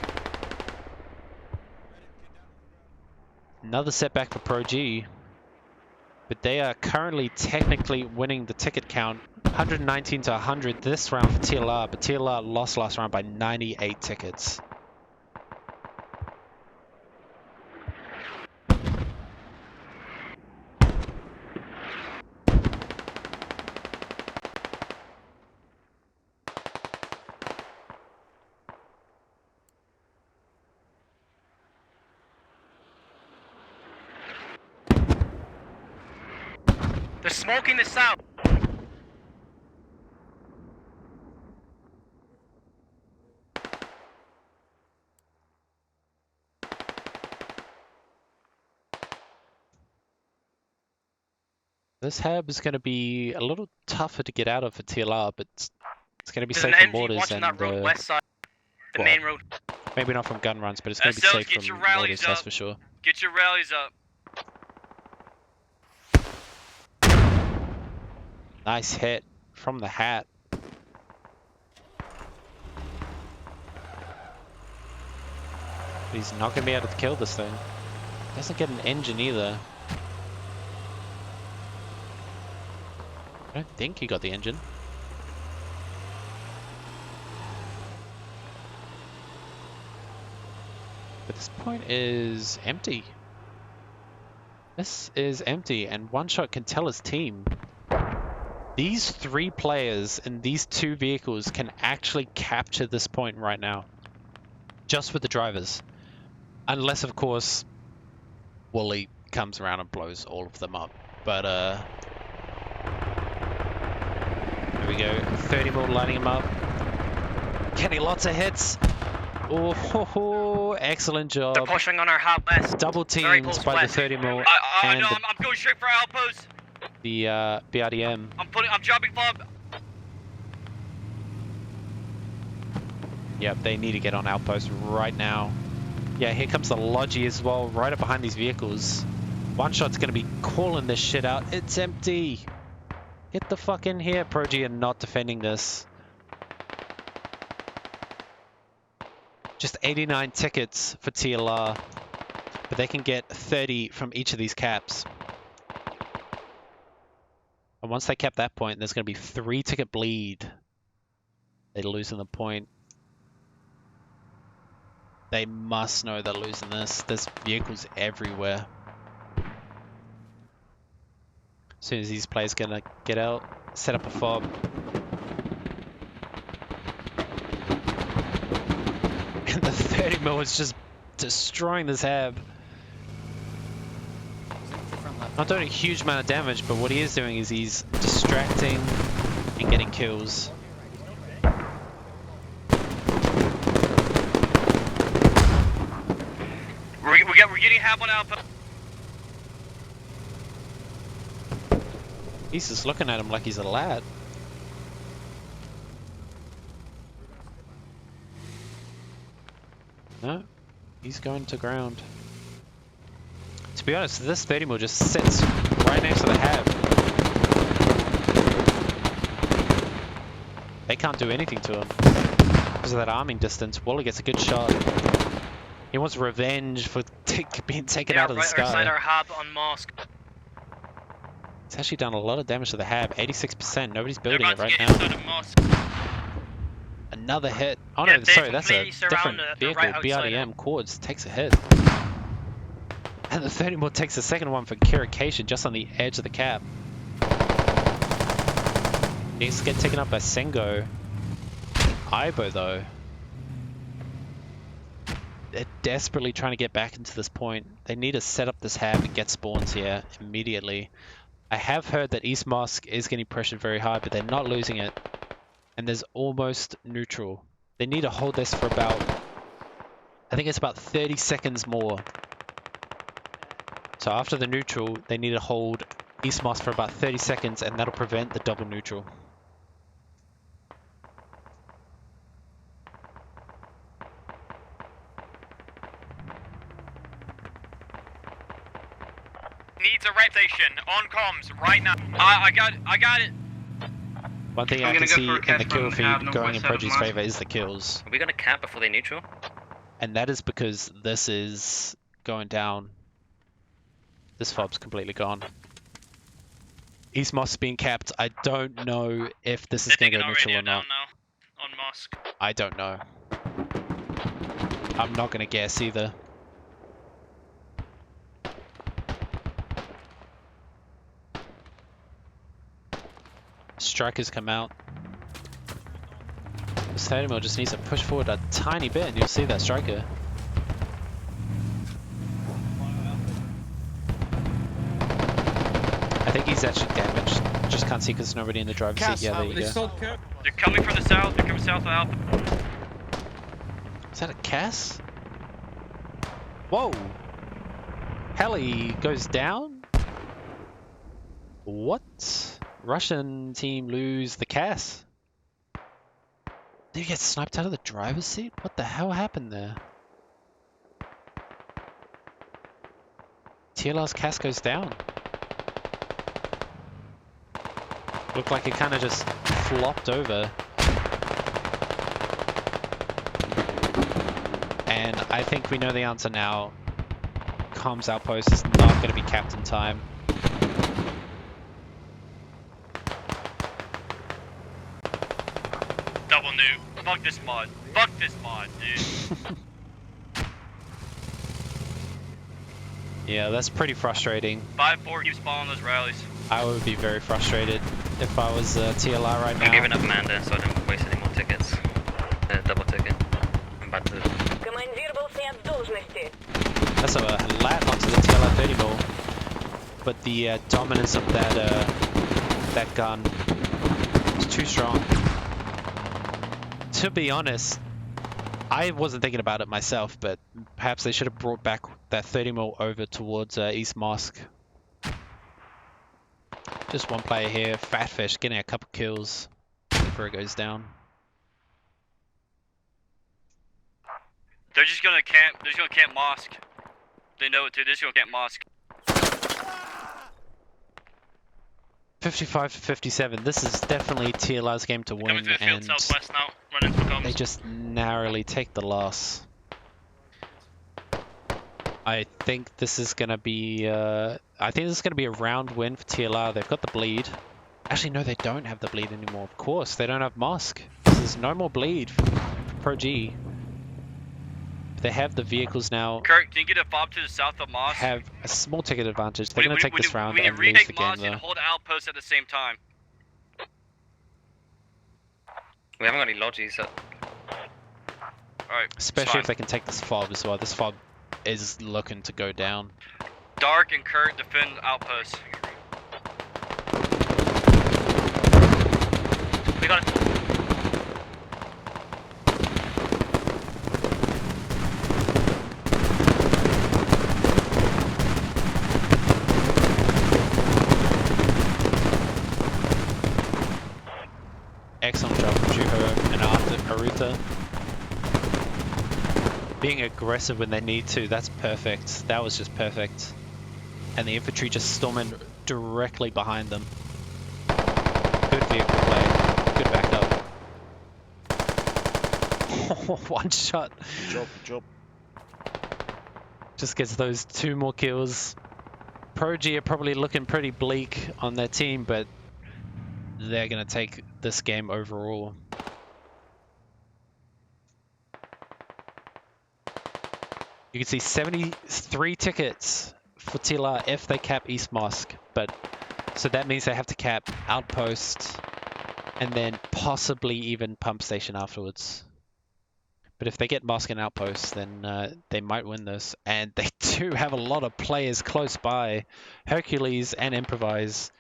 Another setback for Pro G. But they are currently technically winning the ticket count. 119 to 100 this round for TLR, but TLR lost last round by 98 tickets. They're smoking this out. This hab is going to be a little tougher to get out of for TLR, but it's going to be There's safe an from MG mortars watching and that road west side, the well, main road. maybe not from gun runs, but it's going to be Cells, safe get from your rallies mortars, that's up. for sure. Get your rallies up. Nice hit from the hat. But he's not going to be able to kill this thing. Doesn't get an engine either. I don't think he got the engine. But this point is empty. This is empty, and One Shot can tell his team. These 3 players in these 2 vehicles can actually capture this point right now. Just with the drivers. Unless, of course, Wally comes around and blows all of them up. But, there we go. 30 mil lighting him up. Getting lots of hits. Oh, ho, ho. Excellent job. They're pushing on our hub west. Double Very teams close by the west. 30 mil I and know, I'm going straight for Outpost. the BRDM. I'm dropping bomb. Yep, they need to get on outpost right now. Yeah, here comes the Logi as well, right up behind these vehicles. One Shot's gonna be calling this shit out. It's empty. Get the fuck in here. Pro G are not defending this. Just 89 tickets for TLR, but they can get 30 from each of these caps. And once they cap that point, there's going to be 3 ticket bleed. They're losing the point. They must know they're losing this. There's vehicles everywhere. As soon as these players gonna get out, set up a fob. And the 30 mil is just destroying this hab. Not doing a huge amount of damage, but what he is doing is he's distracting and getting kills. We're getting half on Outpost. He's just looking at him like he's a lad. No, he's going to ground. To be honest, this 30 mil just sits right next to the hab. They can't do anything to him because of that arming distance. Wally gets a good shot. He wants revenge for being taken out of the sky. Right outside our hub on Mosque. It's actually done a lot of damage to the hab. 86%. Nobody's building it right now. Another hit. Oh no, sorry, that's a different vehicle. Right BRDM Cords takes a hit. And the 30 mil takes the second one for Kirication just on the edge of the cap. Needs to get taken up by Sengo. Ibo though. desperately trying to get back into this point. They need to set up this hab and get spawns here immediately. I have heard that East Mosque is getting pressured very hard, but they're not losing it. And there's almost neutral. They need to hold this for about, I think it's about 30 seconds more. So after the neutral, they need to hold East Mosque for about 30 seconds, and that'll prevent the double neutral. Needs a rep station on comms right now. I got it. One thing I can see in the kill feed going in ProG's favor is the kills. Are we gonna camp before they neutral? And that is because this is going down. This fob's completely gone. East Mosque being capped. I don't know if this is going to go neutral or not. Now on Mosque. I don't know. I'm not going to guess either. Strikers come out. This 30 mil just needs to push forward a tiny bit and you'll see that striker. I think he's actually damaged. Just can't see because there's nobody in the driver's seat. Yeah, there you go. They're coming from the south. They're coming south of Alpha. Is that a Cass? Whoa! Heli goes down? What? Russian team lose the Cass? Did you get sniped out of the driver's seat? What the hell happened there? TLR's Cass goes down. Looked like it kind of just flopped over. And I think we know the answer now. Comms outpost is not going to be capped in time. Double nuke. Fuck this mod. Fuck this mod, dude. Yeah, that's pretty frustrating. 5-4 keep spawning those rallies. I would be very frustrated if I was TLR right now. I'm giving up Manda so I don't waste any more tickets. Double ticket. I'm about to... Командир был снят с должности. That's a lat onto the TLR 30 mil. But the dominance of that gun is too strong. To be honest, I wasn't thinking about it myself, but perhaps they should have brought back that 30 mil over towards East Mosque. Just one player here, Fatfish, getting a couple kills before it goes down. They're just gonna camp. They're just gonna camp Mosque. They know it too. They're just gonna camp Mosque. 55 to 57. This is definitely TLR's game to win, Coming through the field and southwest now. Running for comms. they just narrowly take the loss. I think this is gonna be a round win for TLR. They've got the bleed. Actually, no, they don't have the bleed anymore. Of course, they don't have Mosque. There's no more bleed for Pro G. They have the vehicles now. Kurt, can you get a fob to the south of Mosque? Have a small ticket advantage. They're gonna take this round we and need lose the retake game Mosque and though. hold Outpost at the same time. We haven't got any lodges. Alright. Especially if they can take this fob as well. This fob is looking to go down. Dark and Kurt defend Outpost. We got it. Excellent job from Juho and Aruta. Being aggressive when they need to, that's perfect. That was just perfect. And the infantry just storming directly behind them. Good vehicle play. Good backup. One shot. Good job. Just gets those 2 more kills. Pro G are probably looking pretty bleak on their team, but they're going to take this game overall. You can see 73 tickets for TLR if they cap East Mosque, but so that means they have to cap Outpost and then possibly even Pump Station afterwards. But if they get Mosque and Outpost, then they might win this. And they do have a lot of players close by. Hercules and Improvise.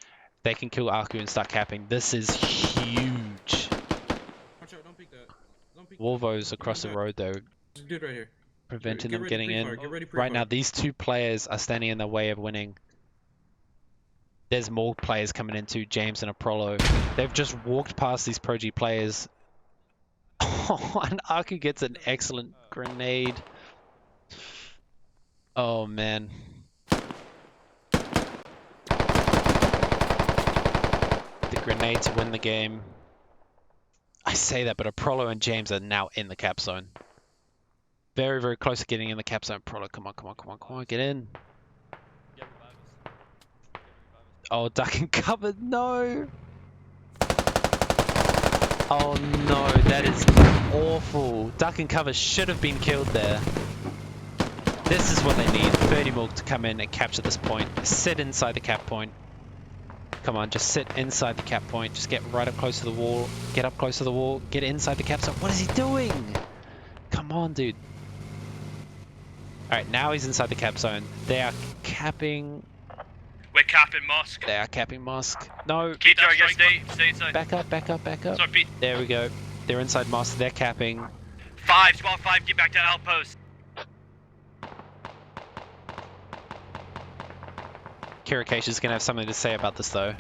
They can kill Aku and start capping. This is huge. Watch out, don't peek that. Don't peek Wolvo's across the road though, Dude right here. preventing Get them ready getting pre-fire, in. get ready Right now, pre-fire. these two players are standing in the way of winning. There's more players coming in too, James and Aprollo. They've just walked past these Pro G players. Oh, and Aku gets an excellent grenade. Oh man. The grenade to win the game. I say that, but Aprollo and James are now in the cap zone. Very, very close to getting in the cap zone. Aprollo, come on, come on, come on, come on, get in. Oh, duck and cover, no! Oh no, that is awful. Duck and cover should have been killed there. This is what they need. 30 mil to come in and capture this point. Sit inside the cap point. Come on, just sit inside the cap point. Just get right up close to the wall. Get up close to the wall. Get inside the cap zone. What is he doing? Come on, dude. Alright, now he's inside the cap zone. They are capping... We're capping Mosque. They are capping Mosque. No. Keep trying to stay inside. Back up, back up, back up. Sorry, Pete. There we go. They're inside Mosque. They're capping. 5, squad 5, get back to outpost. Kirikesha's gonna have something to say about this though.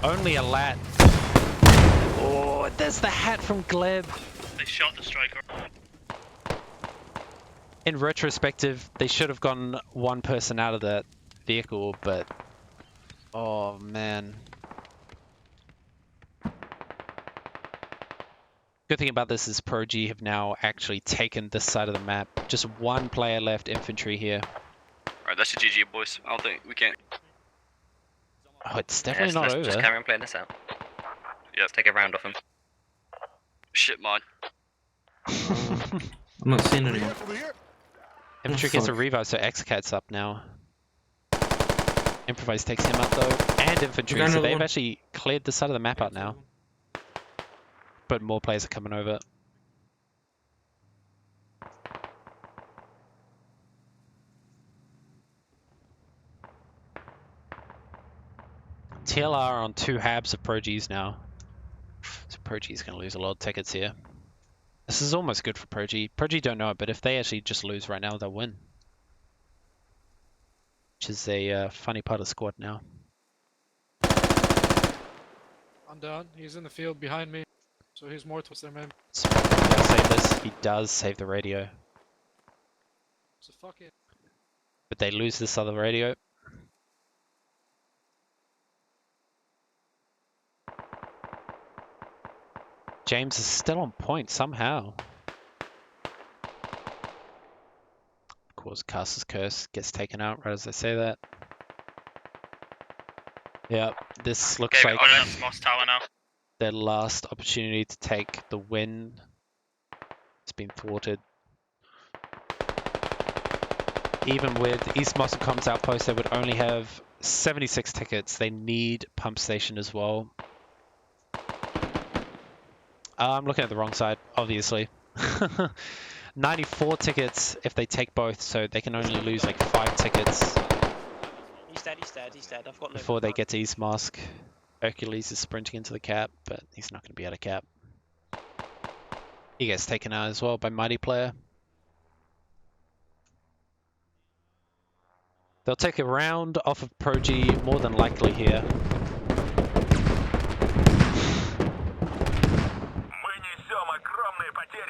Only a lat. Oh, there's the hat from Gleb. They shot the striker. In retrospective, they should have gotten one person out of that vehicle, but oh man. Good thing about this is Pro G have now actually taken this side of the map. Just one player left, infantry here. Alright, that's a GG, boys. I don't think we can't. Oh, it's definitely not let's over. Just carry on playing this out. Yeah. Let's take a round off him. Shit, mod. I'm not seeing anyone. Infantry gets a revive, so X-Cat's up now. Improvise takes him out though, and infantry, so they've actually cleared this side of the map out now. But more players are coming over. TLR on 2 habs of Pro Gs now. So Pro G's going to lose a lot of tickets here. This is almost good for Pro G. Pro G don't know it, but if they actually just lose right now, they'll win. Which is a funny part of the squad now. I'm down. He's in the field behind me. So he's more towards their man. So he'll save this. He does save the radio. So fuck it. But they lose this other radio. James is still on point somehow. Of course, Castle's Curse gets taken out right as I say that. Yeah, this looks like Moss Tower now. their last opportunity to take the win. It's been thwarted. Even with East Moss and Comms Outpost, they would only have 76 tickets. They need Pump Station as well. I'm looking at the wrong side, obviously. 94 tickets if they take both, so they can only lose like 5 tickets He's dead, he's dead, he's dead. I've got no before they get to East Mosque. Hercules is sprinting into the cap, but he's not going to be out of cap. He gets taken out as well by Mighty Player. They'll take a round off of Pro G, more than likely here.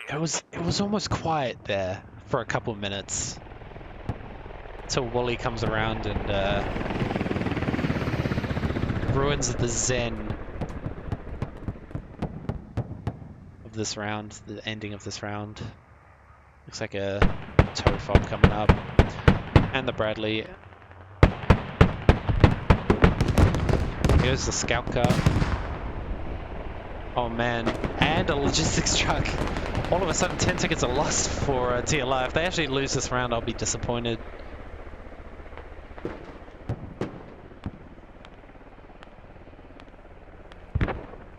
It was almost quiet there for a couple of minutes. Until Wally comes around and ruins the zen of this round, the ending of this round. Looks like a toe fob coming up. And the Bradley. Here's the scout car. Oh man, and a logistics truck. All of a sudden 10 tickets are lost for TLR. If they actually lose this round, I'll be disappointed.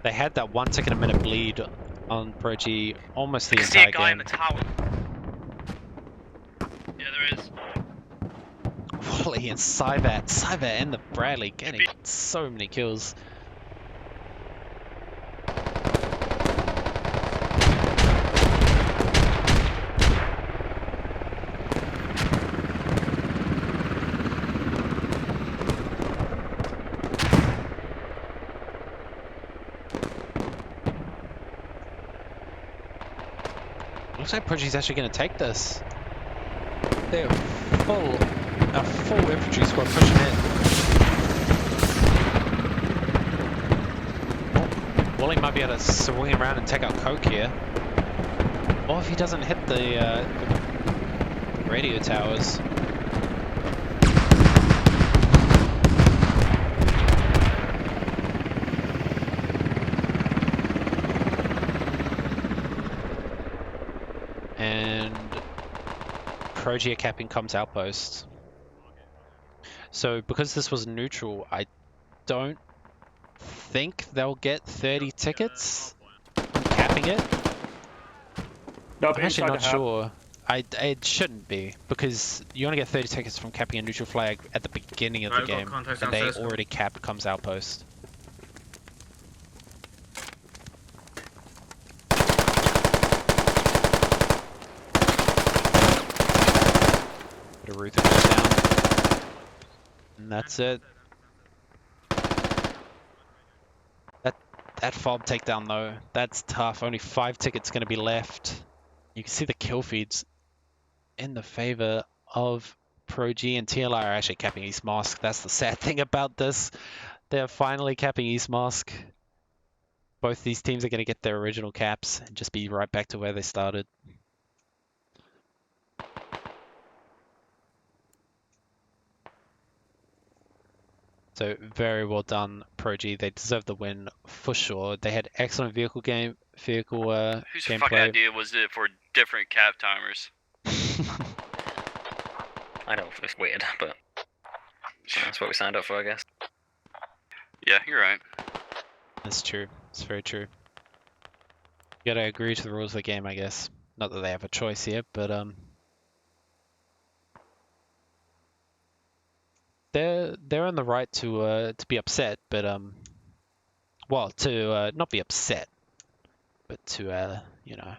They had that 1 ticket a minute bleed on Pro G almost the I can see a entire guy in game. the tower. Yeah, there is. Wally and Cyber and the Bradley getting so many kills. Looks like Progy's actually going to take this. They're a full infantry squad pushing in. Wally might be able to swing around and take out Coke here. Or if he doesn't hit the radio towers. And Progy are capping Comms Outpost. So because this was neutral, I don't think they'll get 30 tickets from capping it. Nope, I'm actually inside not the hub. sure. It shouldn't be, because you only get 30 tickets from capping a neutral flag at the beginning of the Right, we've got game, contact and they downstairs. already capped Comms Outpost. The Ruther goes down. And that's it. That fob takedown though, that's tough. Only 5 tickets going to be left. You can see the kill feeds in the favor of Pro G, and TLI are actually capping East Mosque. That's the sad thing about this. They're finally capping East Mosque. Both these teams are going to get their original caps and just be right back to where they started. So very well done, Pro G. They deserve the win for sure. They had excellent Whose fucking gameplay. idea was it for different cap timers? I know, it's weird, but that's what we signed up for, I guess. Yeah, you're right. That's true. It's very true. You gotta agree to the rules of the game, I guess. Not that they have a choice here, but they're on the right to be upset, but well, to not be upset, but to you know,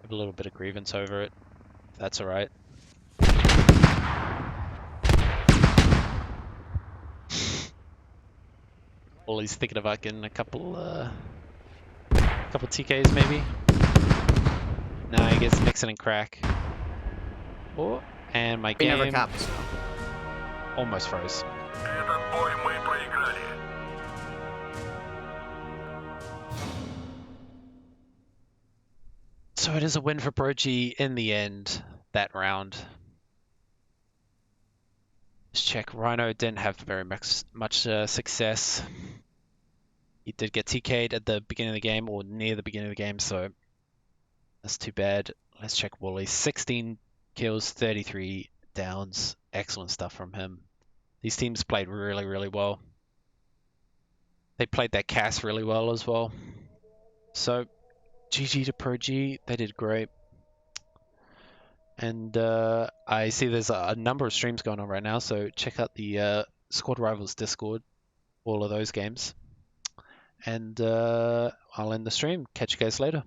have a little bit of grievance over it. If that's all right. Well, he's thinking about getting a couple TKs maybe. No, he gets Nixon and Crack. Oh, and my game almost froze. So it is a win for Pro G in the end, that round. Let's check. Rhino didn't have very much success. He did get TK'd at the beginning of the game, or near the beginning of the game, so that's too bad. Let's check Wooly. 16 kills, 33 downs. Excellent stuff from him. These teams played really, really well. They played that cast really well as well. So, GG to Pro G. They did great. And I see there's a number of streams going on right now, so check out the Squad Rivals Discord, all of those games. And I'll end the stream. Catch you guys later.